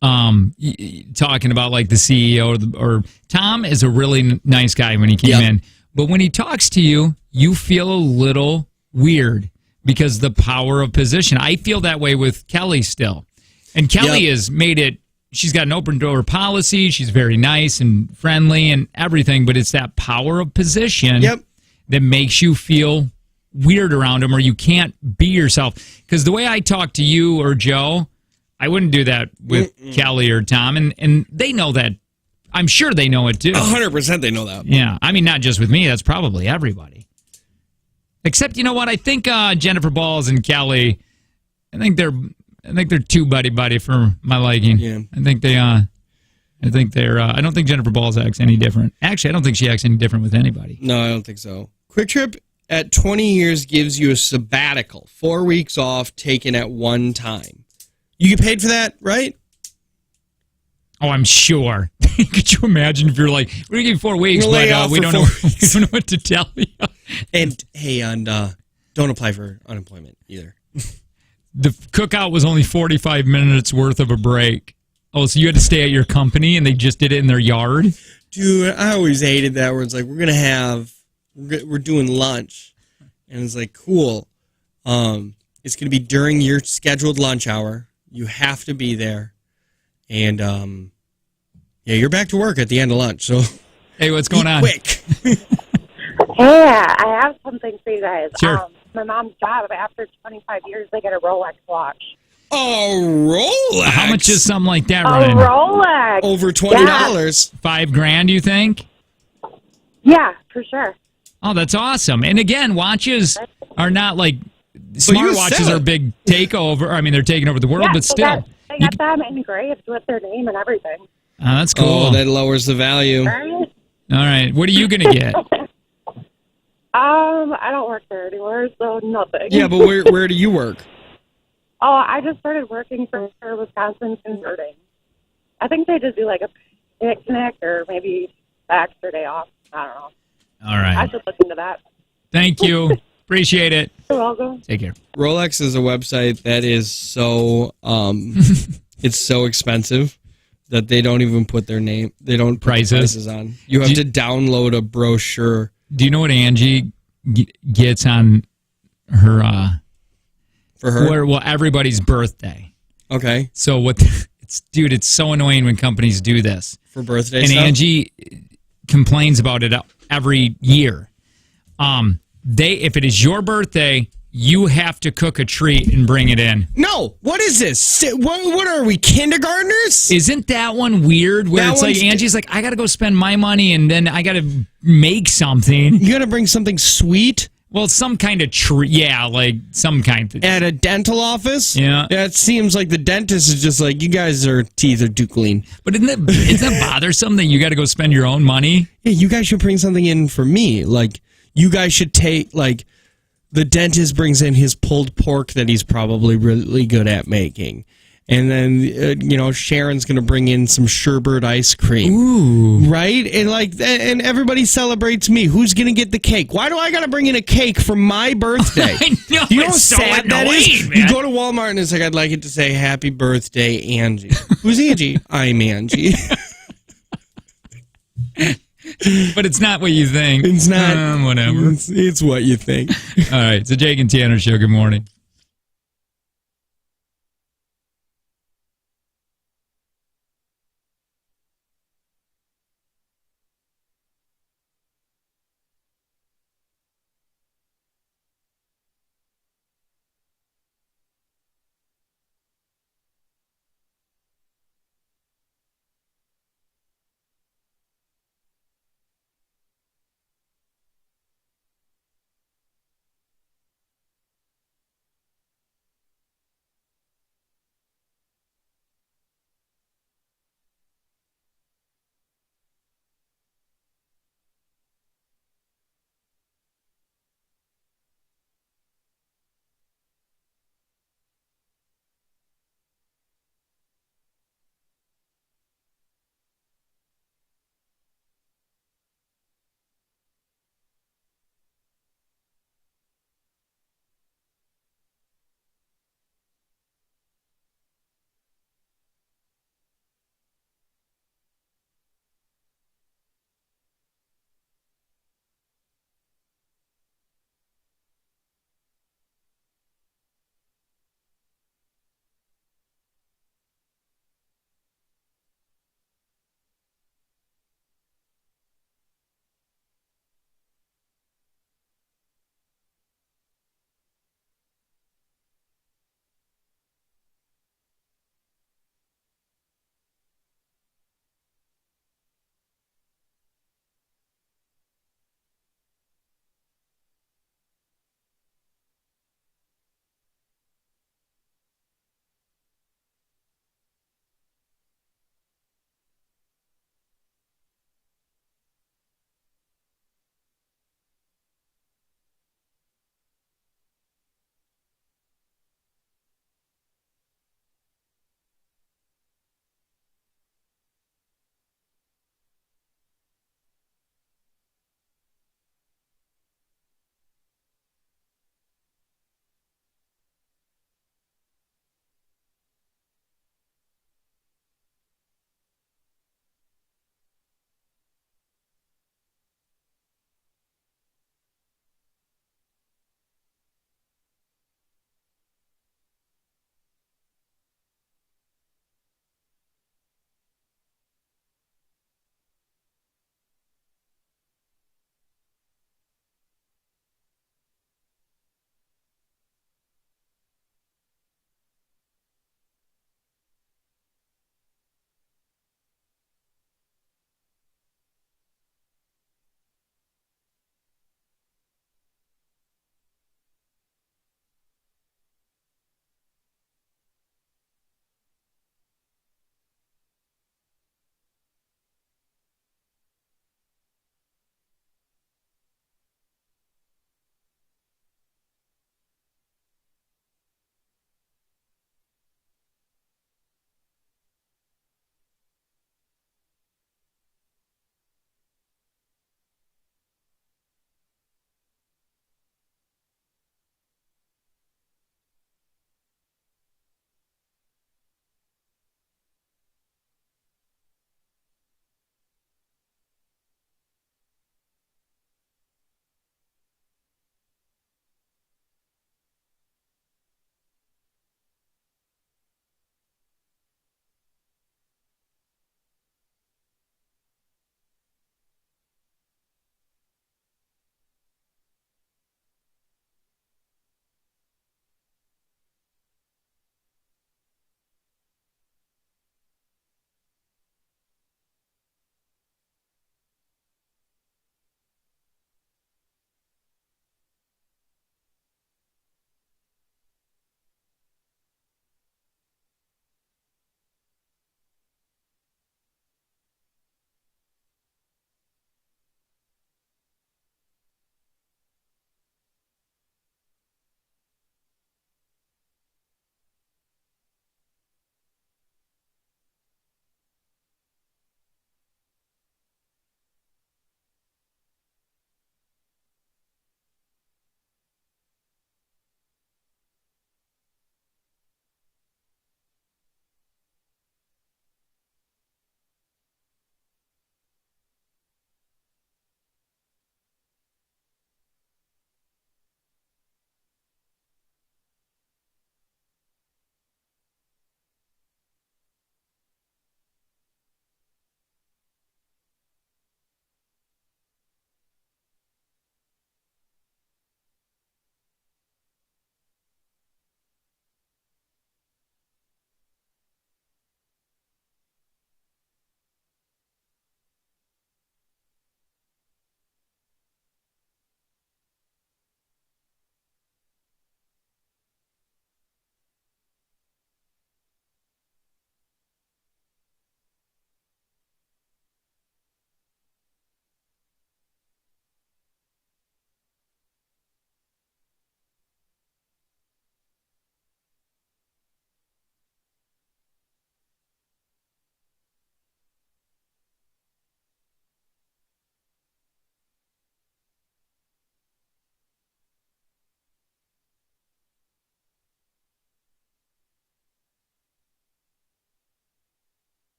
Talking about like the CEO or Tom is a really nice guy when he came in. But when he talks to you, you feel a little weird. Because the power of position. I feel that way with Kelly still. And Kelly has made it, she's got an open door policy. She's very nice and friendly and everything. But it's that power of position that makes you feel weird around him, or you can't be yourself. Because the way I talk to you or Joe, I wouldn't do that with Kelly or Tom. And they know that. I'm sure they know it too. 100% they know that. Yeah. I mean, not just with me. That's probably everybody. Except, you know what? I think Jennifer Balls and Kelly, I think they're too buddy for my liking. Yeah. I think they're. I don't think Jennifer Balls acts any different. Actually, I don't think she acts any different with anybody. No, I don't think so. Quick Trip at 20 years gives you a sabbatical, 4 weeks off taken at one time. You get paid for that, right? Oh, I'm sure. Could you imagine if you're like, we're going to give you 4 weeks, but we don't know what to tell you. And hey, Don't apply for unemployment either. The cookout was only 45 minutes worth of a break. Oh, so you had to stay at your company and they just did it in their yard? Dude, I always hated that where it's like, we're doing lunch. And it's like, cool. It's going to be during your scheduled lunch hour. You have to be there. And, yeah, you're back to work at the end of lunch. So, Hey, what's going on? quick. Hey, I have something for you guys. Sure. My mom's job, after 25 years, they get a Rolex watch. Oh, Rolex. How much is something like that A running? Rolex. Over $20. $5,000, you think? Yeah, for sure. Oh, that's awesome. And again, watches are not like you smartwatches sell are a it. big takeover. I mean, they're taking over the world, Yeah, but so still. they got them engraved with their name and everything. Oh, that's cool. Oh, that lowers the value. Right? All right. What are you going to get? I don't work there anymore, so nothing. Yeah, but where do you work? Oh, I just started working for Wisconsin Converting. I think they just do like a picnic or maybe the extra day off. I don't know. All I right. should look into that. Thank you. Appreciate it. You're welcome. Take care. Rolex is a website that is so it's so expensive that they don't even put their name. They don't put Prices? prices on. You have to download a brochure Do you know what Angie gets on her, for her. well, everybody's birthday? Okay, So it's so annoying when companies do this. for birthday And stuff. Angie complains about it every year. If it is your birthday, you have to cook a treat and bring it in. No, what is this? What are we, kindergartners? Isn't that one weird? Where That it's like one's- Angie's like, I got to go spend my money and then I got to make something. You got to bring something sweet Well, some kind of treat. Yeah, like some kind of. at a dental office. Yeah. It seems like the dentist is just like, you guys' teeth are too clean. But isn't that bothersome that you got to go spend your own money? Yeah, you guys should bring something in for me. Like, you guys should take, like, the dentist brings in his pulled pork that he's probably really good at making. And then, Sharon's going to bring in some sherbet ice cream. Ooh. Right? And everybody celebrates me. Who's going to get the cake? Why do I got to bring in a cake for my birthday? I know, You know how it's so sad that annoying, is? man. You go to Walmart and it's like, I'd like it to say, happy birthday, Angie. Who's Angie? I'm Angie. But it's not what you think. It's not. Whatever. It's what you think. All right. It's the Jake and Tanner Show. Good morning.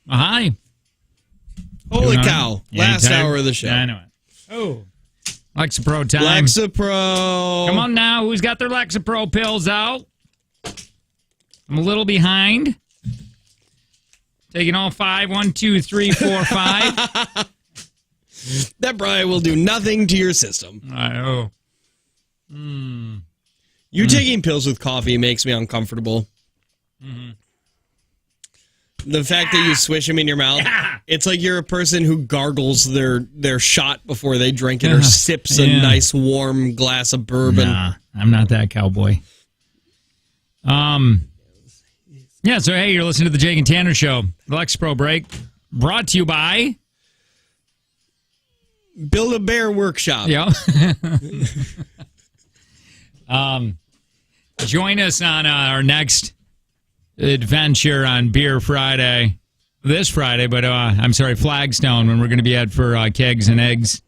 Hi. Holy Doing cow. all right? Last Anytime. hour of the show. Yeah, I know it. Oh. Lexapro time. Lexapro. Come on now. Who's got their Lexapro pills out? I'm a little behind. Taking all 5. 1, 2, 3, 4, 5. That probably will do nothing to your system. Oh. You taking pills with coffee makes me uncomfortable. The fact that you swish them in your mouth, it's like you're a person who gargles their shot before they drink it or sips a Yeah. nice warm glass of bourbon. Nah, I'm not that cowboy. Yeah, so hey, you're listening to the Jake and Tanner Show. The Lexapro break brought to you by... Build-A-Bear Workshop. Yeah. Join us on our next adventure on Beer Friday. This Friday, but I'm sorry, Flagstone, when we're going to be at for Kegs and Eggs.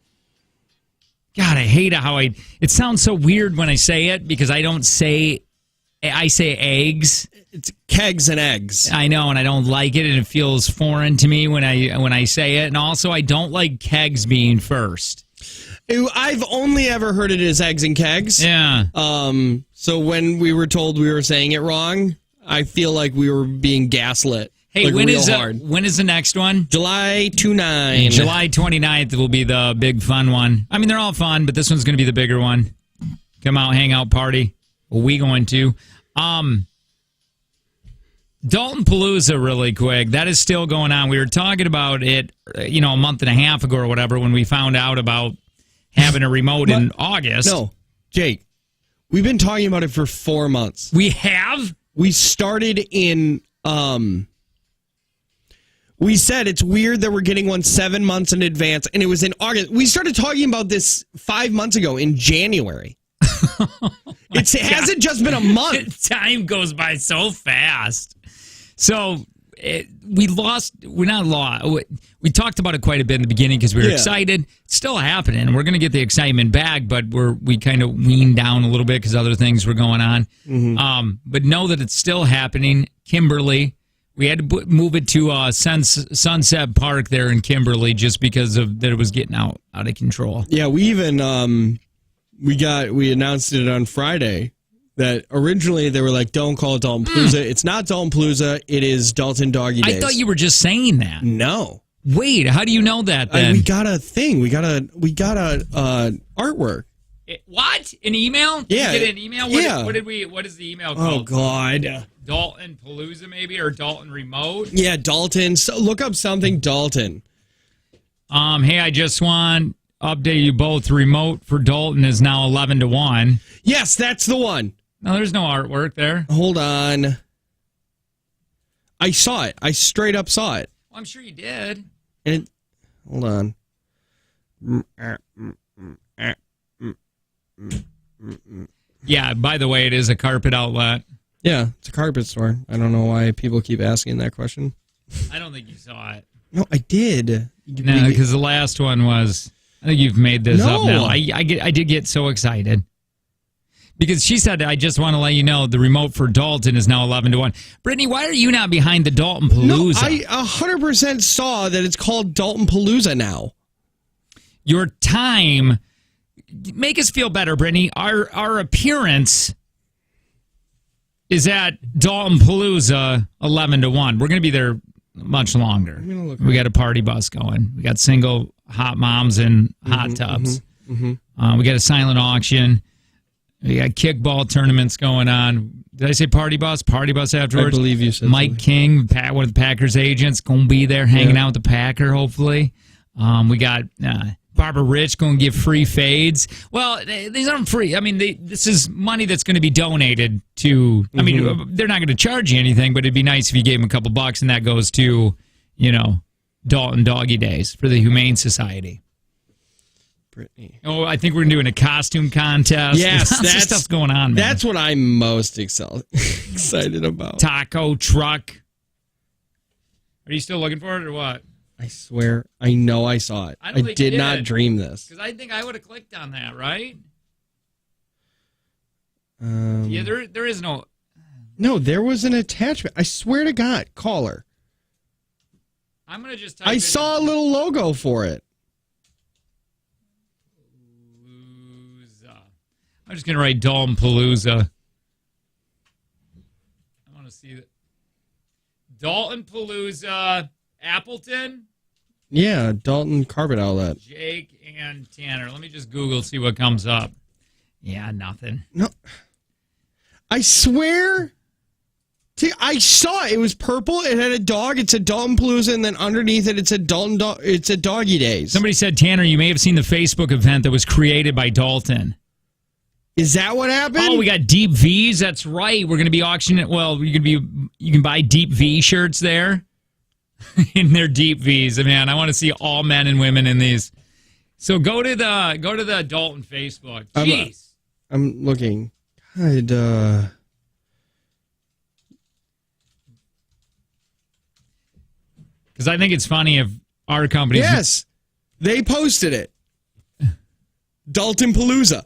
God, I hate how it sounds so weird when I say it because I say eggs. It's kegs and eggs. I know, and I don't like it, and it feels foreign to me when I say it. And also, I don't like kegs being first. I've only ever heard it as eggs and kegs. Yeah. So when we were told we were saying it wrong, I feel like we were being gaslit. Hey, like when real is hard. when is the next one? July 29. July 29th will be the big fun one. I mean, they're all fun, but this one's going to be the bigger one. Come out, hang out, party. We going to. Dalton Palooza, really quick. That is still going on. We were talking about it, a month and a half ago or whatever when we found out about having a remote in August. No, Jake, we've been talking about it for 4 months. We have? We started in, we said it's weird that we're getting one 7 months in advance, and it was in August. We started talking about this 5 months ago in January. It hasn't just been a month. Time goes by so fast. So we talked about it quite a bit in the beginning because we were excited. It's still happening. We're going to get the excitement back, but we kind of weaned down a little bit because other things were going on. But know that it's still happening. Kimberly, we had to move it to Sunset Park there in Kimberly just because of that it was getting out of control. Yeah, we even we announced it on Friday that originally they were like, don't call it Dalton Palooza. It's not Dalton Palooza. It is Dalton Doggy Days. I thought you were just saying that. No. Wait, how do you know that then? We got a thing. We got a artwork. What? An email? Did Yeah. you get an email? What is the email called? Oh God. Dalton Palooza maybe, or Dalton Remote? Yeah, Dalton. So look up something Dalton. Hey, I just want to update you both. Remote for Dalton is now 11-1. Yes, that's the one. No, there's no artwork there. Hold on. I saw it. I straight up saw it. Well, I'm sure you did. And hold on. Yeah, by the way, it is a carpet outlet. Yeah, it's a carpet store. I don't know why people keep asking that question. I don't think you saw it. No, I did. No, because the last one was, I think you've made this up No. now. I did get so excited. Because she said, I just want to let you know the remote for Dalton is now 11-1. Brittany, why are you not behind the Dalton No, Palooza? I 100% saw that it's called Dalton Palooza now. Your time, make us feel better, Brittany. Our appearance is at Dalton Palooza 11-1. We're going to be there much longer. We got a party bus going. We got single hot moms in hot tubs. We got a silent auction. We got kickball tournaments going on. Did I say party bus? Party bus afterwards. I believe you said Mike King, one of the Packers agents, going to be there hanging out with the Packer, hopefully. We got Barbara Rich going to give free fades. Well, these aren't free. I mean, this is money that's going to be donated to. I mean, they're not going to charge you anything, but it'd be nice if you gave them a couple bucks, and that goes to, Dalton Doggy Days for the Humane Society. Brittany. Oh, I think we're doing a costume contest. Yes, Lots of that's stuff's going on, man. That's what I'm most excited about. Taco truck. Are you still looking for it or what? I swear, I know I saw it. I don't I think you did not did. dream this. Because I think I would have clicked on that, right? Um, Yeah, there is no. No, there was an attachment. I swear to God, caller. I'm going to just type I in saw a little logo for it. Palooza. I'm just going to write Dalton Palooza. I want to see that. Dalton Palooza, Appleton, Yeah, Dalton Carpet Outlet. Jake, and Tanner. Let me just Google, see what comes up. Yeah, nothing. No, I swear. I saw it. It was purple. It had a dog. It said Dalton Palooza, and then underneath it, it said It said Doggy Days. Somebody said, Tanner, you may have seen the Facebook event that was created by Dalton. Is that what happened? Oh, we got Deep V's. That's right. We're going to be auctioning. Well, you can buy Deep V shirts there. In their Deep V's, man. I want to see all men and women in these. So go to the Dalton Facebook. Jeez. I'm looking. God. Because I think it's funny if our company. Yes, they posted it. Dalton Palooza.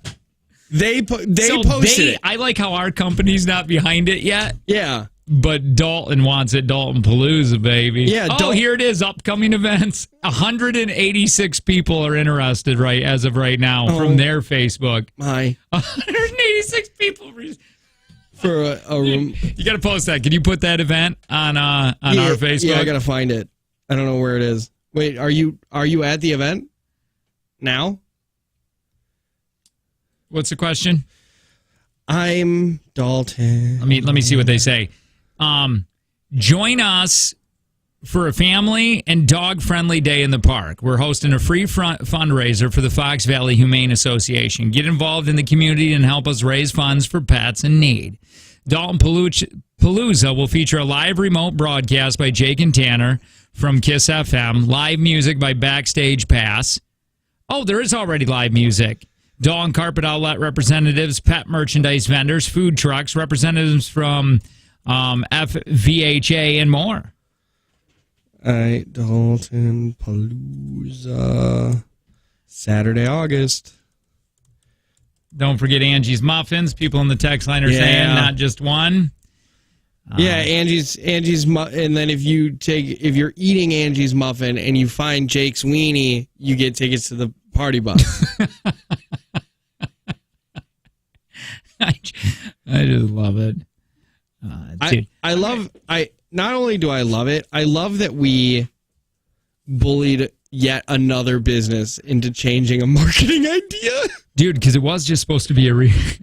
They posted it. I like how our company's not behind it yet. Yeah. But Dalton wants it. Dalton Palooza, baby. Yeah. Here it is. Upcoming events. 186 people are interested as of right now from their Facebook. My 186 people. for a room. You got to post that. Can you put that event on our Facebook? Yeah, I gotta find it. I don't know where it is. Wait, are you at the event now? What's the question? I'm Dalton. Let me see what they say. Join us for a family and dog-friendly day in the park. We're hosting a free fundraiser for the Fox Valley Humane Association. Get involved in the community and help us raise funds for pets in need. Dalton Palooza will feature a live remote broadcast by Jake and Tanner from Kiss FM, live music by Backstage Pass. Oh, there is already live music. Dalton Carpet Outlet representatives, pet merchandise vendors, food trucks, representatives from FVHA, and more. All right, Dalton Palooza, Saturday, August. Don't forget Angie's Muffins. People in the text line are saying not just one. Yeah, Angie's, and then if you're eating Angie's muffin and you find Jake's weenie, you get tickets to the party bus. I just love it. Not only do I love it, I love that we bullied yet another business into changing a marketing idea. Dude, because it was just supposed to be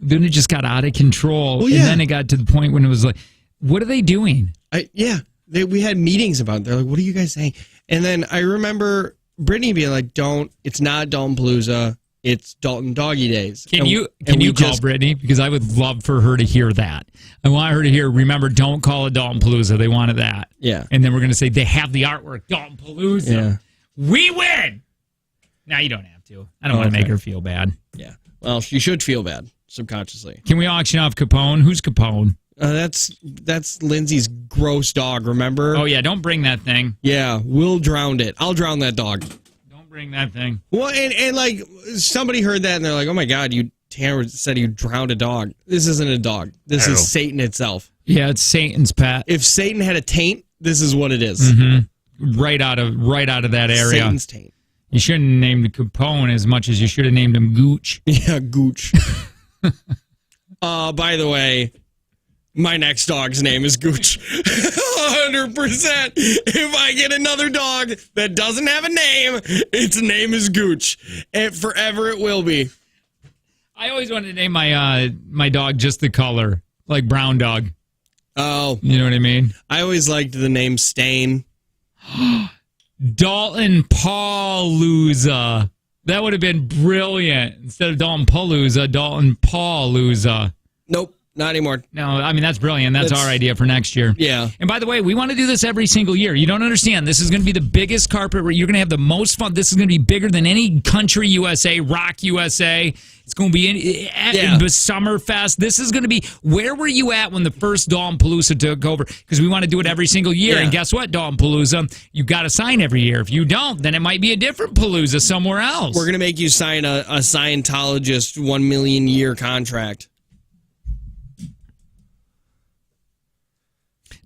then it just got out of control. Well, yeah. And then it got to the point when it was like, what are they doing? We had meetings about it. They're like, what are you guys saying? And then I remember Brittany being like, it's not Dalton Palooza. It's Dalton Doggy Days. Can you call Brittany? Because I would love for her to hear that. I want her to hear, remember, don't call it Dalton Palooza. They wanted that. Yeah. And then we're going to say, they have the artwork, Dalton Palooza. Yeah. We win. Now you don't have to. I don't want to make her feel bad. Yeah. Well, she should feel bad subconsciously. Can we auction off Capone? Who's Capone? That's Lindsay's gross dog, remember? Oh, yeah. Don't bring that thing. Yeah. We'll drown it. I'll drown that dog. Don't bring that thing. Well, and like somebody heard that and they're like, oh my God, Tanner said you drowned a dog. This isn't a dog. This is Satan itself. Yeah, it's Satan's pet. If Satan had a taint, this is what it is. Mm-hmm. Right out of that area. Satan's taint. You shouldn't have named Capone as much as you should have named him Gooch. Yeah, Gooch. By the way, my next dog's name is Gooch. 100%. If I get another dog that doesn't have a name, its name is Gooch. And forever it will be. I always wanted to name my dog just the color, like brown dog. Oh. You know what I mean? I always liked the name Stain. Dalton Palooza. That would have been brilliant. Instead of Dalton Palooza, Dalton Palooza. Nope, not anymore. No, I mean, that's brilliant. That's our idea for next year. Yeah. And by the way, we want to do this every single year. You don't understand. This is going to be the biggest carpet where you're going to have the most fun. This is going to be bigger than any Country USA, Rock USA. It's going to be in Summerfest. This is going to be, where were you at when the first Dalton Palooza took over? Because we want to do it every single year. Yeah. And guess what, Dalton Palooza? You got to sign every year. If you don't, then it might be a different Palooza somewhere else. We're going to make you sign a Scientologist 1 million year contract.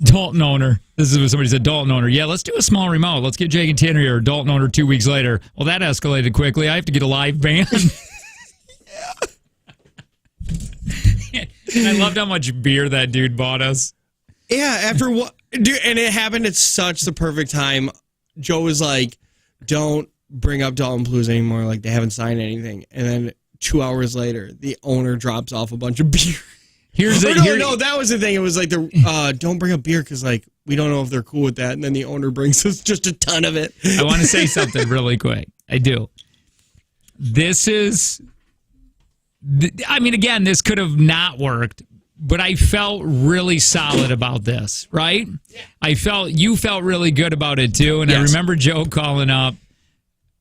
Dalton owner. This is what somebody said. Dalton owner. Yeah, let's do a small remote. Let's get Jake and Tanner here. Dalton owner 2 weeks later. Well, that escalated quickly. I have to get a live band. And I loved how much beer that dude bought us. Yeah, after what, dude, and it happened at such the perfect time. Joe was like, "Don't bring up Dalton Blues anymore. Like they haven't signed anything." And then 2 hours later, the owner drops off a bunch of beer. No, that was the thing. It was like don't bring up beer because like we don't know if they're cool with that. And then the owner brings us just a ton of it. I want to say something really quick. I do. This is. I mean, again, this could have not worked, but I felt really solid about this, right? Yeah. You felt really good about it too. And yes. I remember Joe calling up,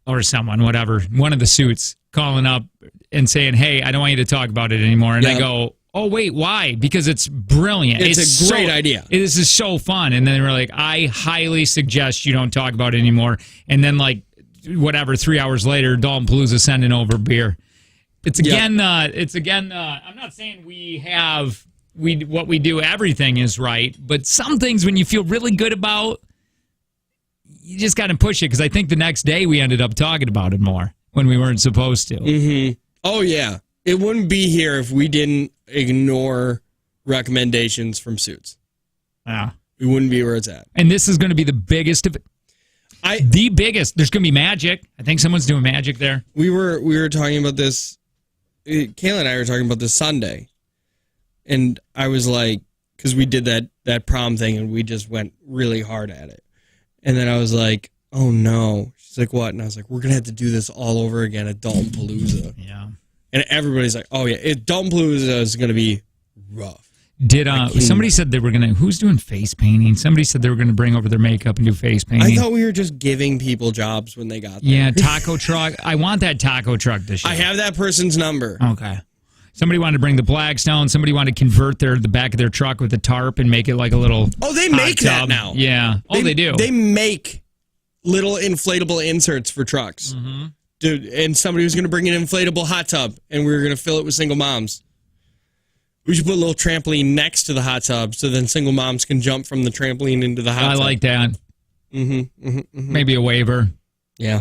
or someone, whatever, one of the suits calling up and saying, "Hey, I don't want you to talk about it anymore." And I go, "Oh, wait, why?" Because it's brilliant. It's a great idea. This is so fun. And then we're like, "I highly suggest you don't talk about it anymore." And then like, whatever, 3 hours later, Dalton Palooza sending over beer. It's again. I'm not saying what we do. Everything is right, but some things when you feel really good about, you just got to push it. Because I think the next day we ended up talking about it more when we weren't supposed to. Mm-hmm. Oh yeah, it wouldn't be here if we didn't ignore recommendations from Suits. Yeah, we wouldn't be where it's at. And this is going to be the biggest of. The biggest. There's going to be magic. I think someone's doing magic there. We were talking about this. Kayla and I were talking about this Sunday, and I was like, because we did that prom thing and we just went really hard at it, and then I was like, "Oh no!" She's like, "What?" And I was like, "We're gonna have to do this all over again at Dalton Palooza." Yeah, and everybody's like, "Oh yeah, Dalton Palooza is gonna be rough." Did somebody said they were gonna? Who's doing face painting? Somebody said they were gonna bring over their makeup and do face painting. I thought we were just giving people jobs when they got there. Yeah, taco truck. I want that taco truck this year. I have that person's number. Okay. Somebody wanted to bring the Blackstone. Somebody wanted to convert the back of their truck with a tarp and make it like a little. Oh, they make that now. Yeah. They do. They make little inflatable inserts for trucks. Mm-hmm. Dude, and somebody was gonna bring an inflatable hot tub, and we were gonna fill it with single moms. We should put a little trampoline next to the hot tub so then single moms can jump from the trampoline into the hot tub. I like that. Maybe a waiver. Yeah.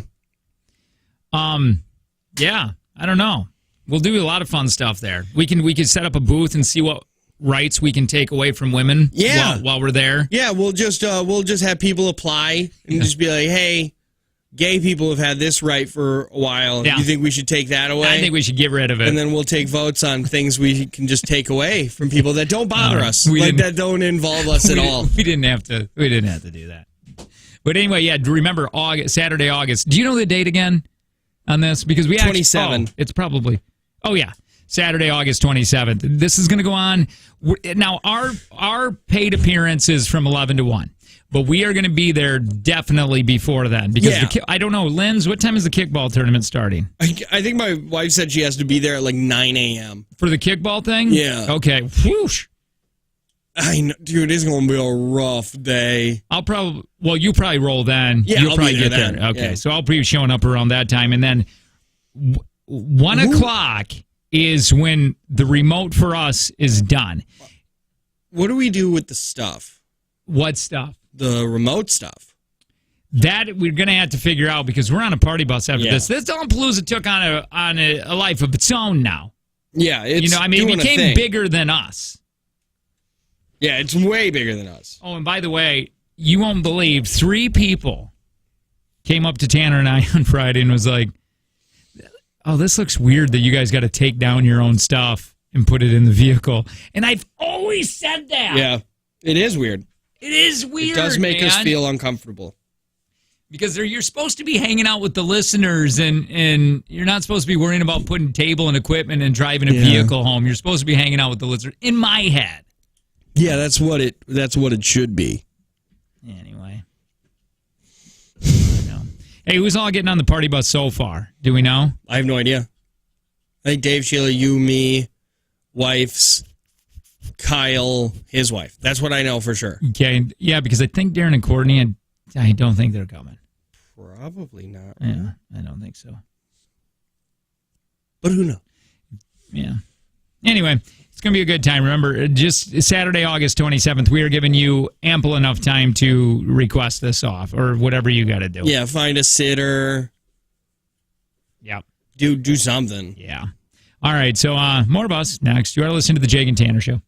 Yeah. I don't know. We'll do a lot of fun stuff there. We can set up a booth and see what rights we can take away from women. Yeah. While we're there. Yeah. We'll just have people apply and just be like, "Hey, gay people have had this right for a while. Yeah. You think we should take that away?" I think we should get rid of it. And then we'll take votes on things we can just take away from people that don't bother us, that don't involve us at all. We didn't have to do that. But anyway, yeah, remember Saturday, August. Do you know the date again on this? Because we 27. It's probably. Oh yeah, Saturday, August 27th. This is going to go on. Now our paid appearance is from 11 to 1. But we are going to be there definitely before then. Because I don't know, Linz, what time is the kickball tournament starting? I think my wife said she has to be there at like 9 a.m. For the kickball thing? Yeah. Okay. Whoosh. I know, dude, it's going to be a rough day. You probably roll then. Yeah, You'll I'll probably be there get then. there. Okay, Yeah. so I'll be showing up around that time. And then 1 o'clock is when the remote for us is done. What do we do with the stuff? What stuff? The remote stuff. That we're going to have to figure out because we're on a party bus after this. This Dalton Palooza took on a life of its own now. Yeah, it's it became bigger than us. Yeah, it's way bigger than us. Oh, and by the way, you won't believe 3 people came up to Tanner and I on Friday and was like, "Oh, this looks weird that you guys got to take down your own stuff and put it in the vehicle." And I've always said that. Yeah, it is weird. It is weird. It does make us feel uncomfortable. Because you're supposed to be hanging out with the listeners, and you're not supposed to be worrying about putting table and equipment and driving a vehicle home. You're supposed to be hanging out with the listeners. In my head. Yeah, that's what it should be. Anyway. Hey, who's all getting on the party bus so far? Do we know? I have no idea. I think Dave, Sheila, you, me, wife's, Kyle, his wife. That's what I know for sure. Okay, yeah, because I think Darren and Courtney, I don't think they're coming. Probably not. Yeah, I don't think so. But who knows? Yeah. Anyway, it's going to be a good time. Remember, just Saturday, August 27th, we are giving you ample enough time to request this off or whatever you got to do. Yeah, find a sitter. Yep. Do something. Yeah. All right, so more of us next. You are listening to the Jake and Tanner Show.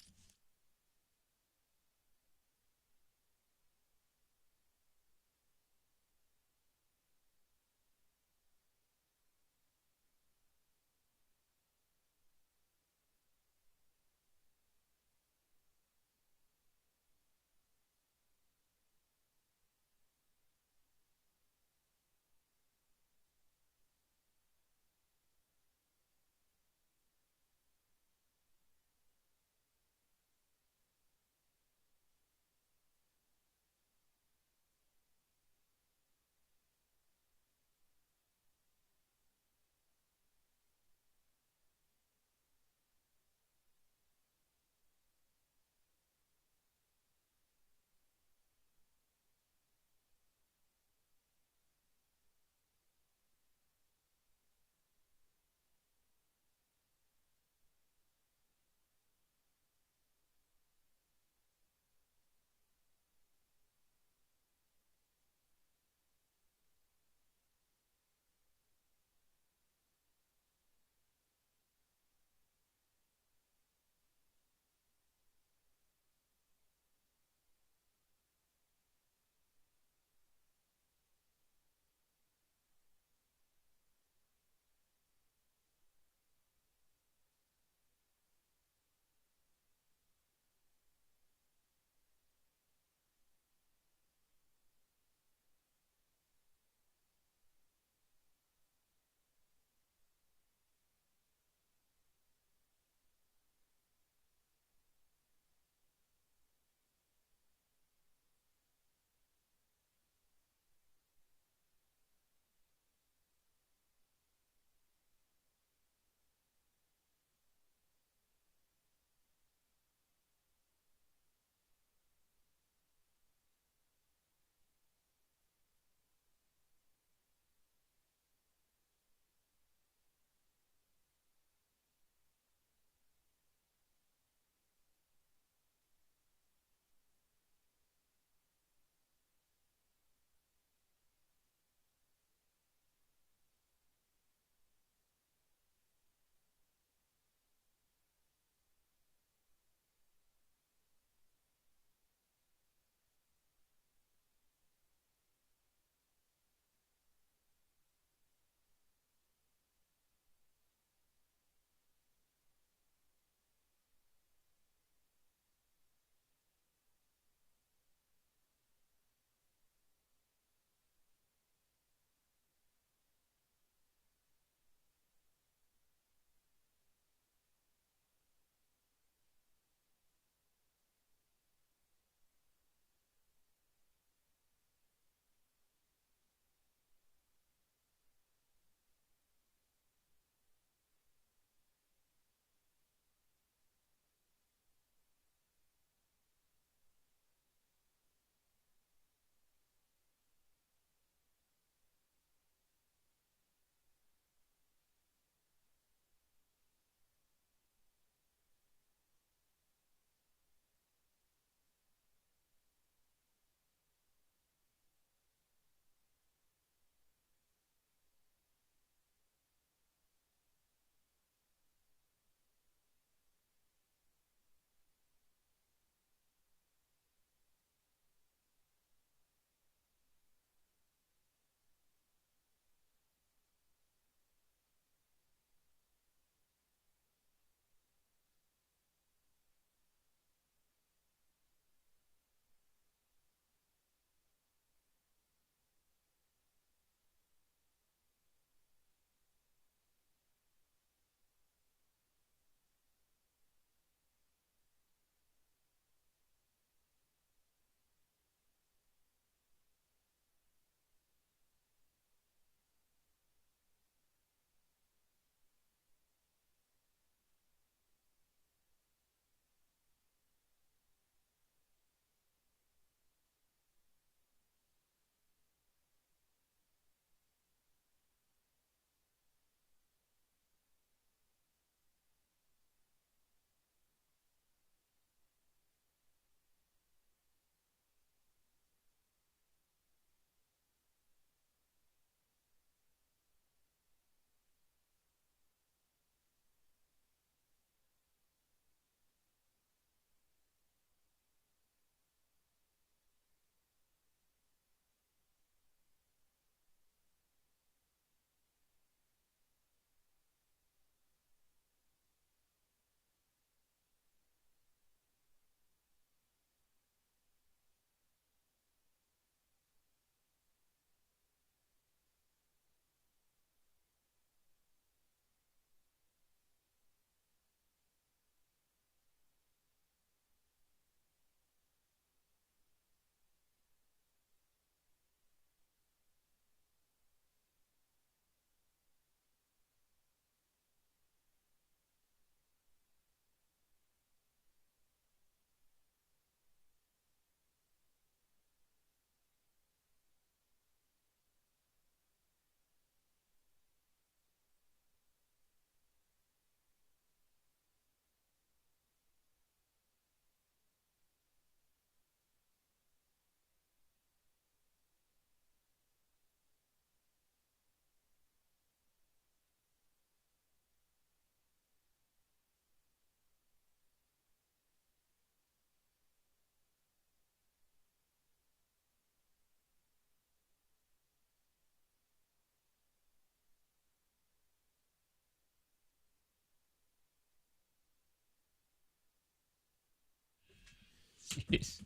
Jeez.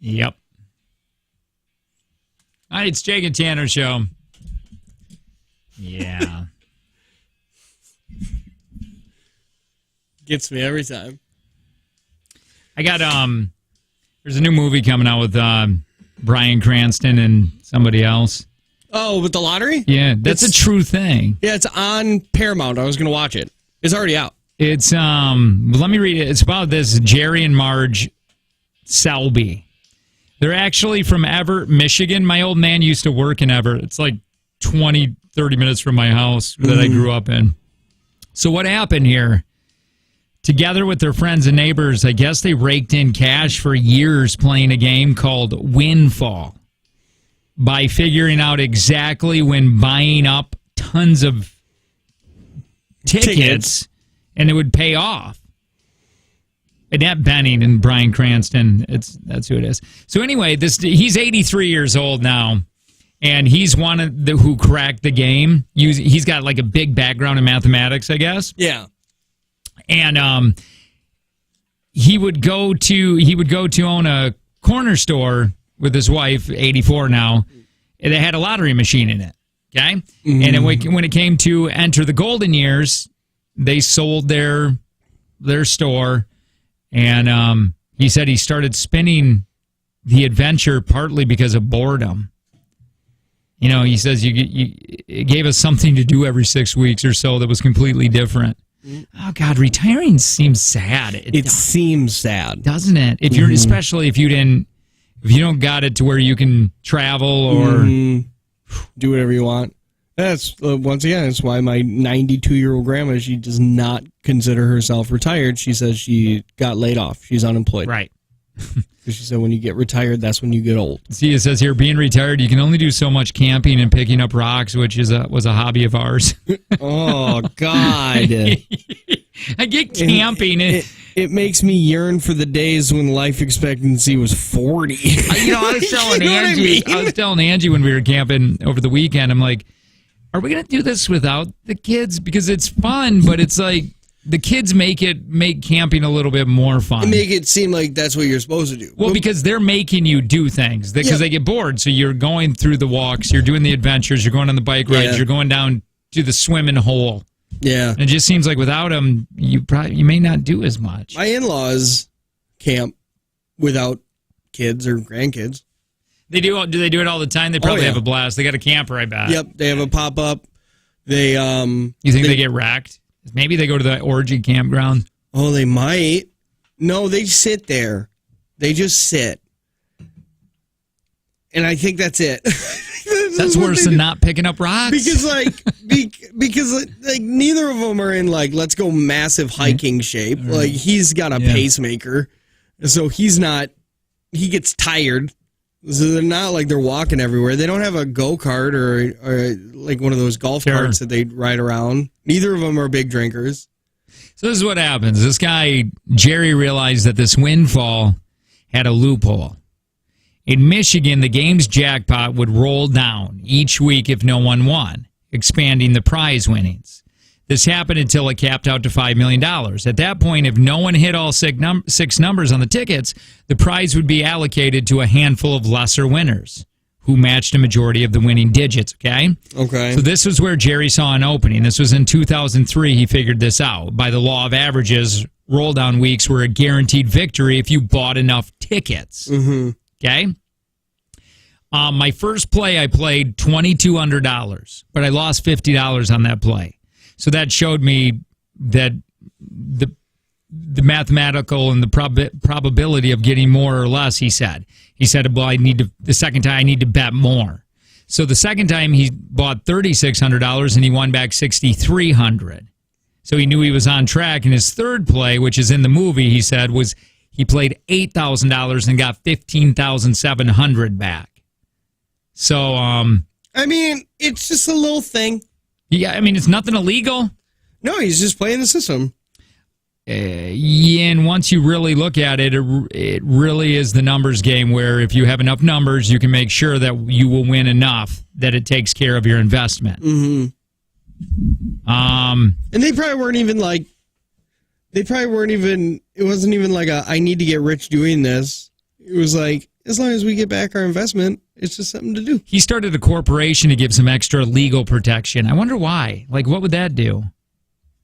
Yep. All right, it's Jake and Tanner show. Yeah. Gets me every time. I got there's a new movie coming out with Bryan Cranston and somebody else. Oh, with the lottery? Yeah, that's a true thing. Yeah, it's on Paramount. I was going to watch it. It's already out. It's let me read it. It's about this Jerry and Marge Selby. They're actually from Everett, Michigan. My old man used to work in Everett. It's like 20, 30 minutes from my house that I grew up in. So what happened here? Together with their friends and neighbors, I guess they raked in cash for years playing a game called Windfall by figuring out exactly when buying up tons of tickets and it would pay off. Annette Bening and Bryan Cranston, that's who it is. So anyway, he's 83 years old now, and he's one of the who cracked the game. He's got like a big background in mathematics, I guess. Yeah. And he would go to own a corner store with his wife, 84 now. And they had a lottery machine in it. Okay, and then when it came to enter the golden years, they sold their store, and he said he started spinning the adventure partly because of boredom. You know, he says it gave us something to do every 6 weeks or so that was completely different. Oh God, retiring seems sad. It seems sad, doesn't it? If you're especially if you don't got it to where you can travel or do whatever you want. That's once again, that's why my 92-year-old grandma, she does not consider herself retired. She says she got laid off. She's unemployed. Right. Because she said when you get retired, that's when you get old. See, it says here, being retired, you can only do so much camping and picking up rocks, which was a hobby of ours. Oh, God. I get camping. It makes me yearn for the days when life expectancy was 40. I was telling Angie. I was telling Angie when we were camping over the weekend. I'm like, are we going to do this without the kids? Because it's fun, but it's like the kids make camping a little bit more fun. Make it seem like that's what you're supposed to do. Well, because they're making you do things because they get bored. So you're going through the walks, you're doing the adventures, you're going on the bike rides, you're going down to the swimming hole. Yeah. And it just seems like without them, you may not do as much. My in-laws camp without kids or grandkids. They do. Do they do it all the time? They probably have a blast. They got a camper, I bet. Yep. They have a pop-up. They You think they get wrecked? Maybe they go to the orgy campground. Oh, they might. No, they sit there. They just sit. And I think that's it. That's worse than not picking up rocks. Because neither of them are in let's go massive hiking shape. Like he's got a pacemaker, so he gets tired. So they're not like they're walking everywhere. They don't have a go-kart or like one of those golf carts that they ride around. Neither of them are big drinkers. So this is what happens. This guy, Jerry, realized that this windfall had a loophole. In Michigan, the game's jackpot would roll down each week if no one won, expanding the prize winnings. This happened until it capped out to $5 million. At that point, if no one hit all six numbers on the tickets, the prize would be allocated to a handful of lesser winners who matched a majority of the winning digits, okay? Okay. So this was where Jerry saw an opening. This was in 2003. He figured this out. By the law of averages, roll-down weeks were a guaranteed victory if you bought enough tickets. Mm-hmm. Okay? My first play, I played $2,200, but I lost $50 on that play. So that showed me that the mathematical and the probability of getting more or less, he said. He said, well, the second time I need to bet more. So the second time he bought $3,600 and he won back $6,300. So he knew he was on track. And his third play, which is in the movie, he said, was he played $8,000 and got $15,700 back. So, I mean, it's just a little thing. Yeah, I mean, it's nothing illegal. No, he's just playing the system. And once you really look at it, it really is the numbers game where if you have enough numbers, you can make sure that you will win enough that it takes care of your investment. Mm-hmm. And they probably weren't even They probably weren't even, it wasn't even like I need to get rich doing this. It was like, as long as we get back our investment, it's just something to do. He started a corporation to give some extra legal protection. I wonder why. Like, what would that do?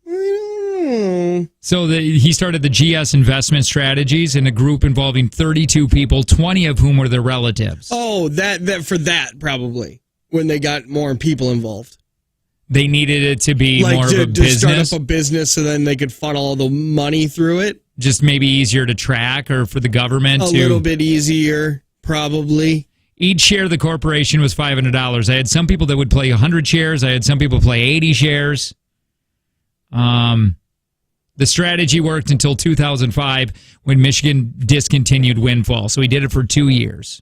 I don't know. So he started the GS Investment Strategies in a group involving 32 people, 20 of whom were their relatives. Oh, that for that probably when they got more people involved. They needed it to be Like more to, of a to business, start up a business so then they could funnel all the money through it. just maybe easier to track, or for the government A to. little bit easier, probably. Each share of the corporation was $500. I had some people that would play 100 shares. I had some people play 80 shares. The strategy worked until 2005 when Michigan discontinued Windfall. So he did it for 2 years.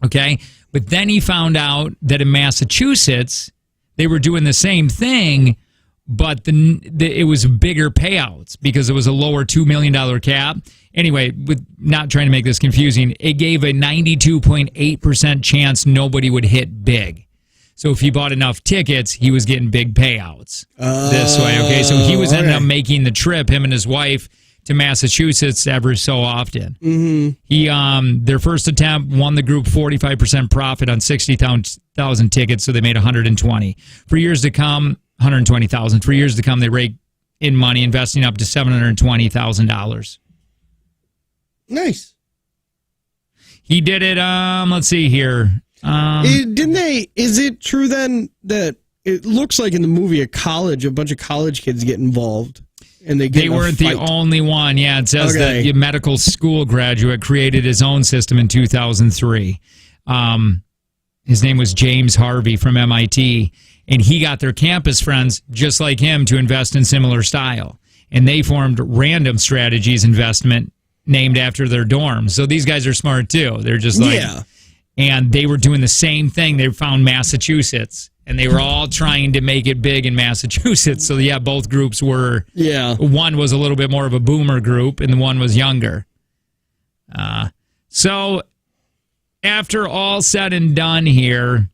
Okay? But then he found out that in Massachusetts, they were doing the same thing, but it was bigger payouts because it was a lower $2 million cap. Anyway, with not trying to make this confusing, it gave a 92.8% chance nobody would hit big. So if he bought enough tickets, he was getting big payouts this way. Okay, so he was ending up making the trip, him and his wife, to Massachusetts every so often. Mm-hmm. He their first attempt won the group 45% profit on 60,000 tickets, so they made 120. For years to come, 120,000. For years to come, they raked in money, investing up to $720,000. Nice. He did it. Let's see here. Didn't they? Is it true then that it looks like in the movie a bunch of college kids get involved, and they weren't the only one. Yeah, it says that the medical school graduate created his own system in 2003. His name was James Harvey from MIT, and he got their campus friends just like him to invest in similar style, and they formed Random Strategies Investment, named after their dorms. So these guys are smart too. They're just like, yeah. And they were doing the same thing. They found Massachusetts, and they were all trying to make it big in Massachusetts. So yeah, both groups were. Yeah. One was a little bit more of a boomer group, and the one was younger. So after all said and done here,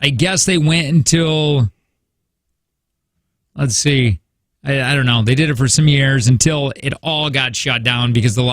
I guess they went until, let's see, I don't know. They did it for some years until it all got shut down because the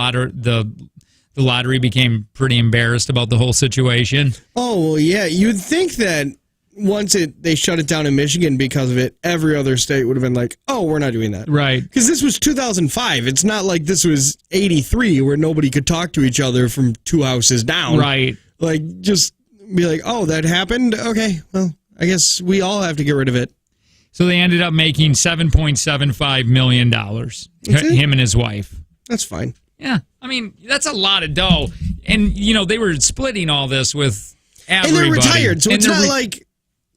lottery became pretty embarrassed about the whole situation. Oh, well, yeah. You'd think that once they shut it down in Michigan because of it, every other state would have been like, oh, we're not doing that. Right. Because this was 2005. It's not like this was 83 where nobody could talk to each other from two houses down. Right. Like, just be like, oh, that happened? Okay, well, I guess we all have to get rid of it. So they ended up making $7.75 million, him and his wife. That's fine. Yeah. I mean, that's a lot of dough. And, they were splitting all this with everybody. And they're retired, so it's not like,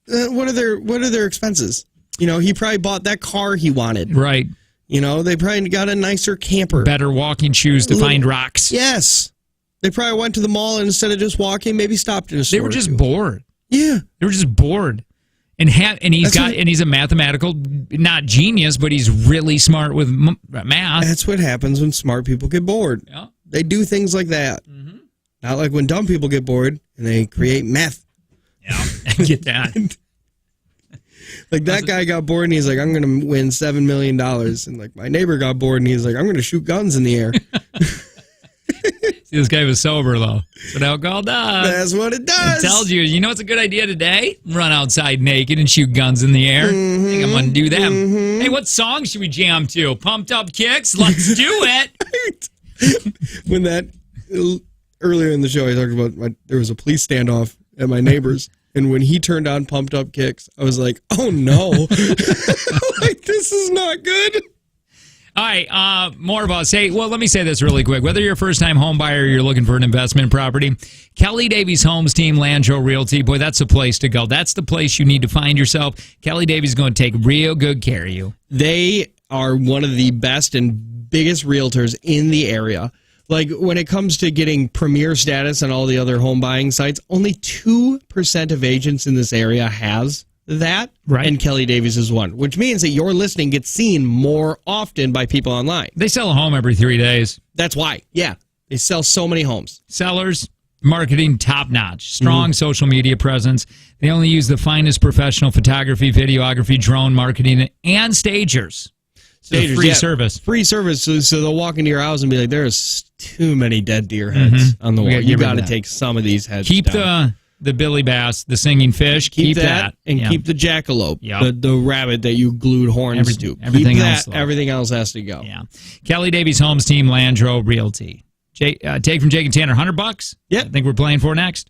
what are their expenses? He probably bought that car he wanted. Right. They probably got a nicer camper. Better walking shoes to find rocks. Yes. They probably went to the mall and instead of just walking, maybe stopped in a store. They were just bored. Yeah. They were just bored. And he's a mathematical, not genius, but he's really smart with math. That's what happens when smart people get bored. Yeah. They do things like that. Mm-hmm. Not like when dumb people get bored and they create meth. Yeah, I get that. Like that guy got bored and he's like, I'm going to win $7 million. And like my neighbor got bored and he's like, I'm going to shoot guns in the air. See, this guy was sober, though. That's what alcohol does. That's what it does. It tells you, what's a good idea today? Run outside naked and shoot guns in the air. Mm-hmm. I think I'm going to do them. Mm-hmm. Hey, what song should we jam to? Pumped Up Kicks? Let's do it. When earlier in the show, I talked about there was a police standoff at my neighbor's. And when he turned on Pumped Up Kicks, I was like, oh no. Like, this is not good. All right, more of us. Hey, well, let me say this really quick. Whether you're a first-time home buyer or you're looking for an investment property, Kelly Davies Homes Team, Landro Realty, boy, that's the place to go. That's the place you need to find yourself. Kelly Davies is going to take real good care of you. They are one of the best and biggest realtors in the area. Like, when it comes to getting premier status on all the other home buying sites, only 2% of agents in this area has that, right? And Kelly Davies is one, which means that your listing gets seen more often by people online. They sell a home every 3 days. That's why. Yeah. They sell so many homes. Sellers, marketing top-notch, strong social media presence. They only use the finest professional photography, videography, drone marketing, and stagers. Staters, free service. Free service. So they'll walk into your house and be like, "There's too many dead deer heads on the We wall. gotta get You rid of got to that. take some of these heads Keep down." the Billy Bass, the singing fish. Keep that. and Yeah. keep the jackalope, Yep. the rabbit that you glued horns to. Everything keep else, that. though. Everything else has to go. Yeah. Kelly Davies Homes Team Landro Realty. Take from Jake and Tanner, $100. Yep. I think we're playing for next.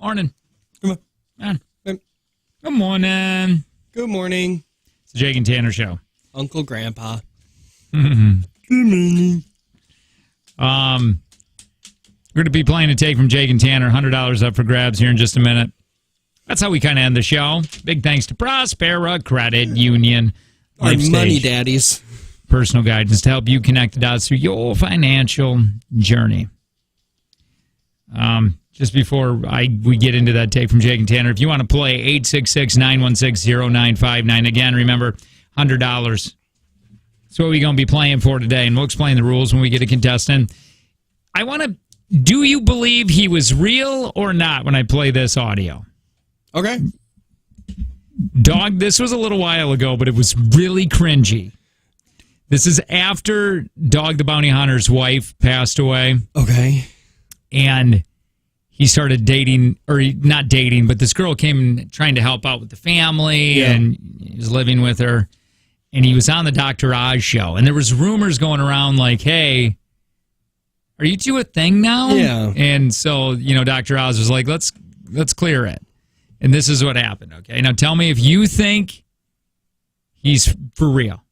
Morning. Come on. Man. Good Good morning. morning, It's the Jake and Tanner Show. Uncle Grandpa. Mm-hmm. Good morning. We're going to be playing a take from Jake and Tanner. $100 up for grabs here in just a minute. That's how we kind of end the show. Big thanks to Prospera Credit Union. Our Life money Stage daddies. Personal guidance to help you connect the dots through your financial journey. Just before we get into that take from Jake and Tanner, if you want to play 866-916-0959. Again, remember, $100. That's what we're going to be playing for today, and we'll explain the rules when we get a contestant. I want to, do you believe he was real or not when I play this audio? Okay. Dog, this was a little while ago, but it was really cringy. This is after Dog the Bounty Hunter's wife passed away. Okay. And he started dating, or not dating, but this girl came trying to help out with the family, and he was living with her. And he was on the Dr. Oz show. And there was rumors going around like, hey, are you two a thing now? Yeah. And so, Dr. Oz was like, let's clear it. And this is what happened, okay? Now tell me if you think he's for real.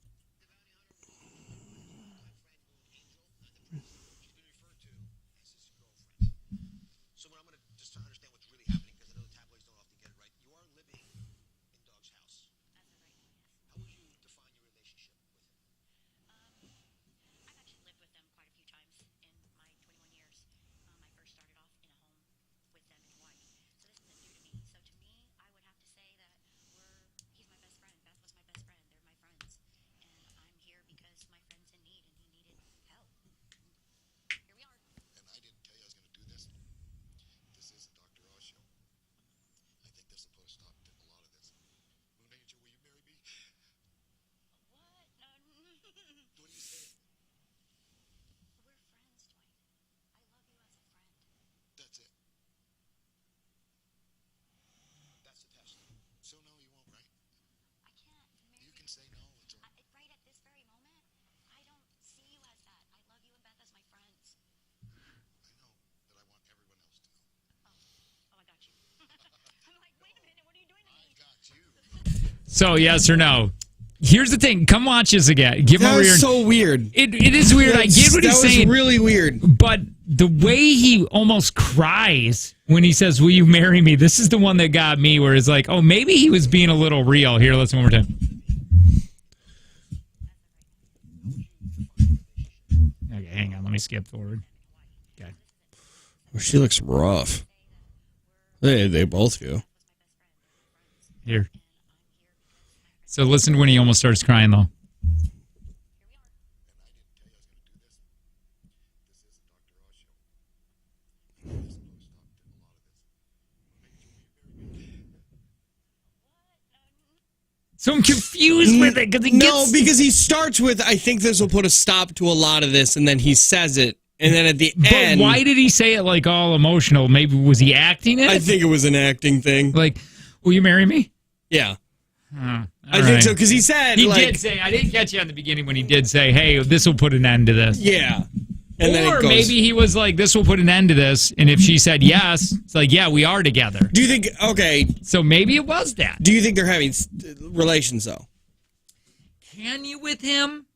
So, yes or no? Here's the thing. Come watch this again. Give him That a was weird. so weird. It is weird. I get what he's saying. That was really weird. But the way he almost cries when he says, "Will you marry me?" This is the one that got me, where it's like, oh, maybe he was being a little real. Here, listen one more time. Okay, hang on. Let me skip forward. Okay. Well, she looks rough. They both do. Here. So listen to when he almost starts crying, though. So I'm confused with it because he starts with, I think this will put a stop to a lot of this, and then he says it, and then at the end... But why did he say it like all emotional? Maybe was he acting it? I think it was an acting thing. Like, will you marry me? Yeah. I think so, because he said... He did say, I didn't catch you on the beginning when he did say, hey, this will put an end to this. Yeah. And then or it goes, maybe he was like, this will put an end to this, and if she said yes, it's like, yeah, we are together. Do you think... Okay. So maybe it was that. Do you think they're having relations, though? Can you with him?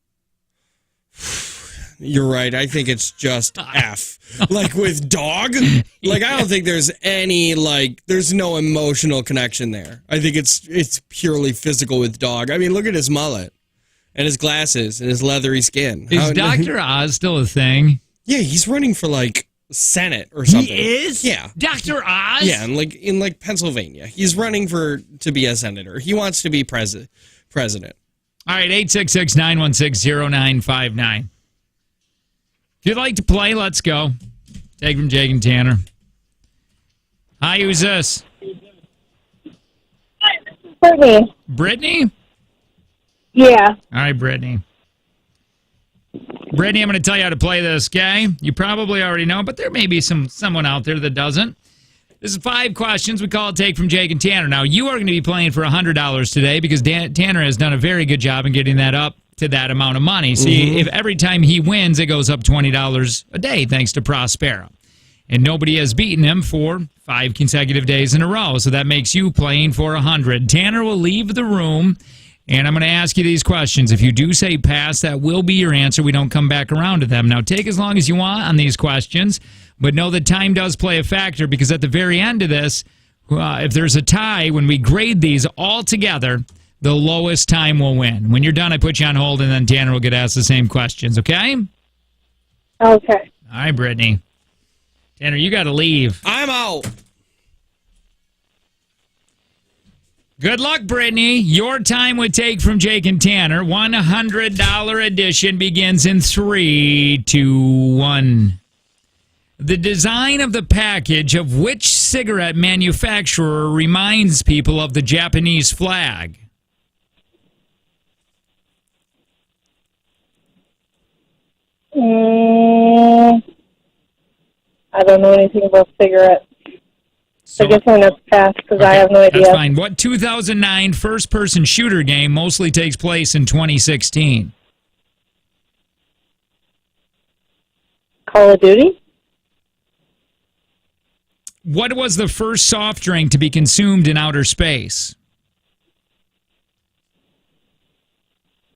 You're right. I think it's just F. Like with Dog? Like, I don't think there's any, there's no emotional connection there. I think it's purely physical with Dog. I mean, look at his mullet and his glasses and his leathery skin. Is Dr. Oz still a thing? Yeah, he's running for, Senate or something. He is? Yeah. Dr. Oz? Yeah, in Pennsylvania. He's running to be a senator. He wants to be president. All right, 866-916-0959. If you'd like to play, let's go. Take from Jake and Tanner. Hi, who's this? Brittany. Brittany? Yeah. All right, Brittany. Brittany, I'm going to tell you how to play this, okay? You probably already know, but there may be someone out there that doesn't. This is 5 questions. We call it Take from Jake and Tanner. Now, you are going to be playing for $100 today because Tanner has done a very good job in getting that up to that amount of money. See, if every time he wins, it goes up $20 a day thanks to Prospera. and nobody has beaten him for 5 consecutive days in a row. So that makes you playing for 100. Tanner will leave the room, and I'm going to ask you these questions. If you do say pass, that will be your answer. We don't come back around to them. Now, take as long as you want on these questions, but know that time does play a factor, because at the very end of this, if there's a tie, when we grade these all together, the lowest time will win. When you're done, I put you on hold, and then Tanner will get asked the same questions, okay? Okay. All right, Brittany. Tanner, you got to leave. I'm out. Good luck, Brittany. Your time would take from Jake and Tanner. $100 edition begins in 3, 2, 1. The design of the package of which cigarette manufacturer reminds people of the Japanese flag? I don't know anything about cigarettes. So, I guess I'm going to pass because I have no idea. That's fine. What 2009 first-person shooter game mostly takes place in 2016? Call of Duty? What was the first soft drink to be consumed in outer space?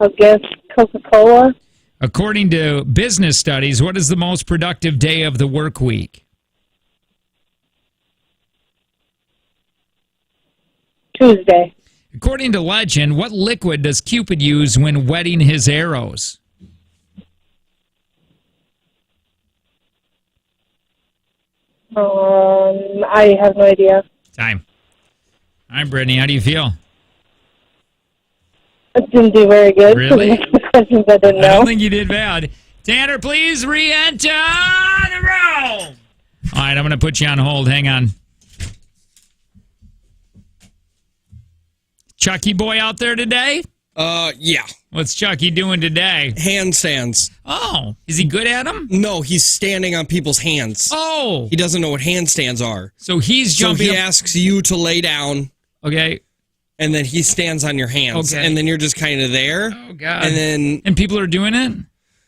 I guess Coca-Cola? According to business studies, what is the most productive day of the work week? Tuesday. According to legend, what liquid does Cupid use when wetting his arrows? I have no idea. Time. All right, Brittany, how do you feel? I didn't do very good. Really? The questions I didn't I don't know. think you did bad. Tanner, please re-enter the room. All right, I'm going to put you on hold. Hang on. Chucky boy out there today? Yeah. What's Chucky doing today? Handstands. Oh, is he good at them? No, he's standing on people's hands. Oh, He doesn't know what handstands are. so he's So jumping he up. asks you to lay down, Okay. and then he stands on your hands. Okay. And then you're just kind of there. Oh, God. And then And people are doing it?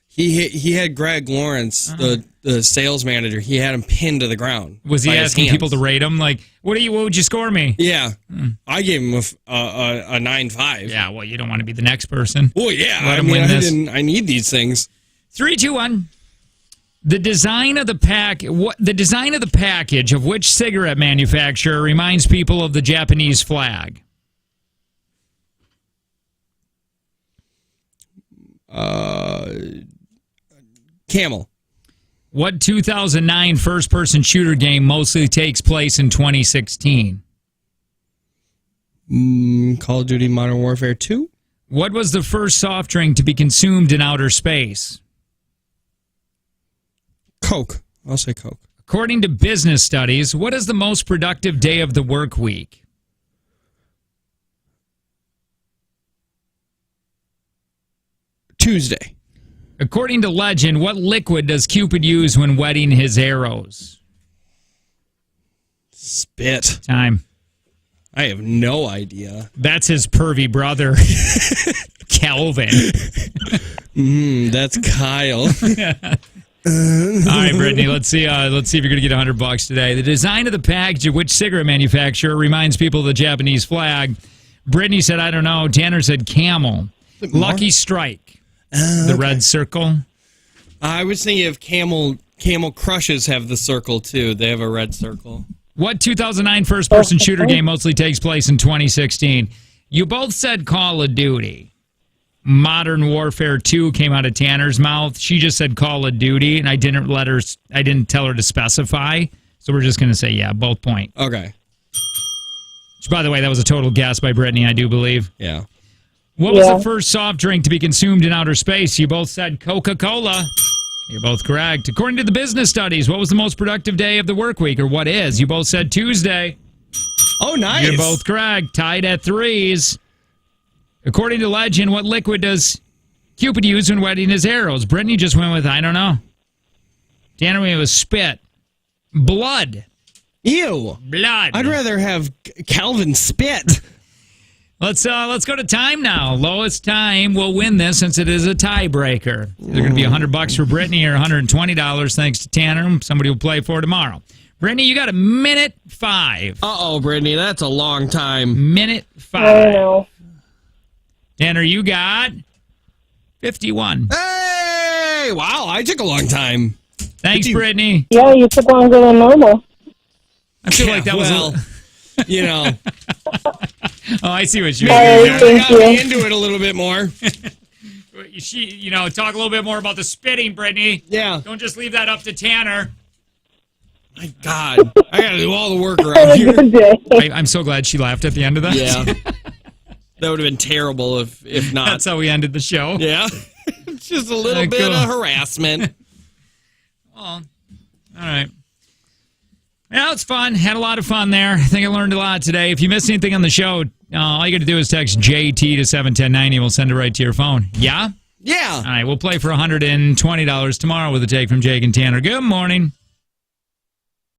he had Greg Lawrence, the sales manager, he had him pinned to the ground. Was he by his asking hands. people to rate him? Like, what would you score me? Yeah. I gave him a 9.5. Yeah, well, you don't want to be the next person. Well, yeah. Let I him mean, win this. I need these things. 3, 2, 1. The design of the package of which cigarette manufacturer reminds people of the Japanese flag? Camel. What 2009 first-person shooter game mostly takes place in 2016? Call of Duty Modern Warfare 2. What was the first soft drink to be consumed in outer space? Coke. I'll say Coke. According to business studies, what is the most productive day of the work week? Tuesday. According to legend, what liquid does Cupid use when wetting his arrows? Spit. Time. I have no idea. That's his pervy brother, Calvin. That's Kyle. All right, Brittany, let's see if you're going to get $100 today. The design of the package of which cigarette manufacturer reminds people of the Japanese flag? Brittany said, I don't know. Tanner said Camel. Lucky Strike. The red circle. I was thinking of Camel Crushes have the circle too. They have a red circle. What 2009 first-person shooter game mostly takes place in 2016? You both said Call of Duty. Modern Warfare 2 came out of Tanner's mouth. She just said Call of Duty, and I didn't tell her to specify. So we're just going to say, yeah, both point. Okay. Which, by the way, that was a total guess by Brittany, I do believe. Yeah. What was the first soft drink to be consumed in outer space? You both said Coca-Cola. You're both correct. According to the business studies, what was the most productive day of the work week, or what is? You both said Tuesday. Oh, nice. You're both correct. Tied at 3s. According to legend, what liquid does Cupid use when wetting his arrows? Brittany just went with, I don't know. Tanner went with spit. Blood. Ew. Blood. I'd rather have Calvin spit. Let's go to time now. Lowest time will win this since it is a tiebreaker. They're going to be $100 for Brittany or $120 thanks to Tanner. Somebody will play for tomorrow. Brittany, you got a minute 5. Uh-oh, Brittany, that's a long time. Minute 5. I know. Tanner, you got 51. Hey! Wow, I took a long time. Thanks, Brittany. Yeah, you took longer than normal. I feel like that was. You know. Oh, I see what you Hey, mean. They thank got me you. into it a little bit more. Talk a little bit more about the spitting, Brittany. Yeah. Don't just leave that up to Tanner. My God. I got to do all the work Have around a here. good day. I'm so glad she laughed at the end of that. Yeah. That would have been terrible if not. That's how we ended the show. Yeah. It's just a little bit Cool. of harassment. Well, all right. Yeah, it's fun. Had a lot of fun there. I think I learned a lot today. If you missed anything on the show, all you got to do is text JT to 71090. We'll send it right to your phone. Yeah? Yeah. All right, we'll play for $120 tomorrow with a take from Jake and Tanner. Good morning.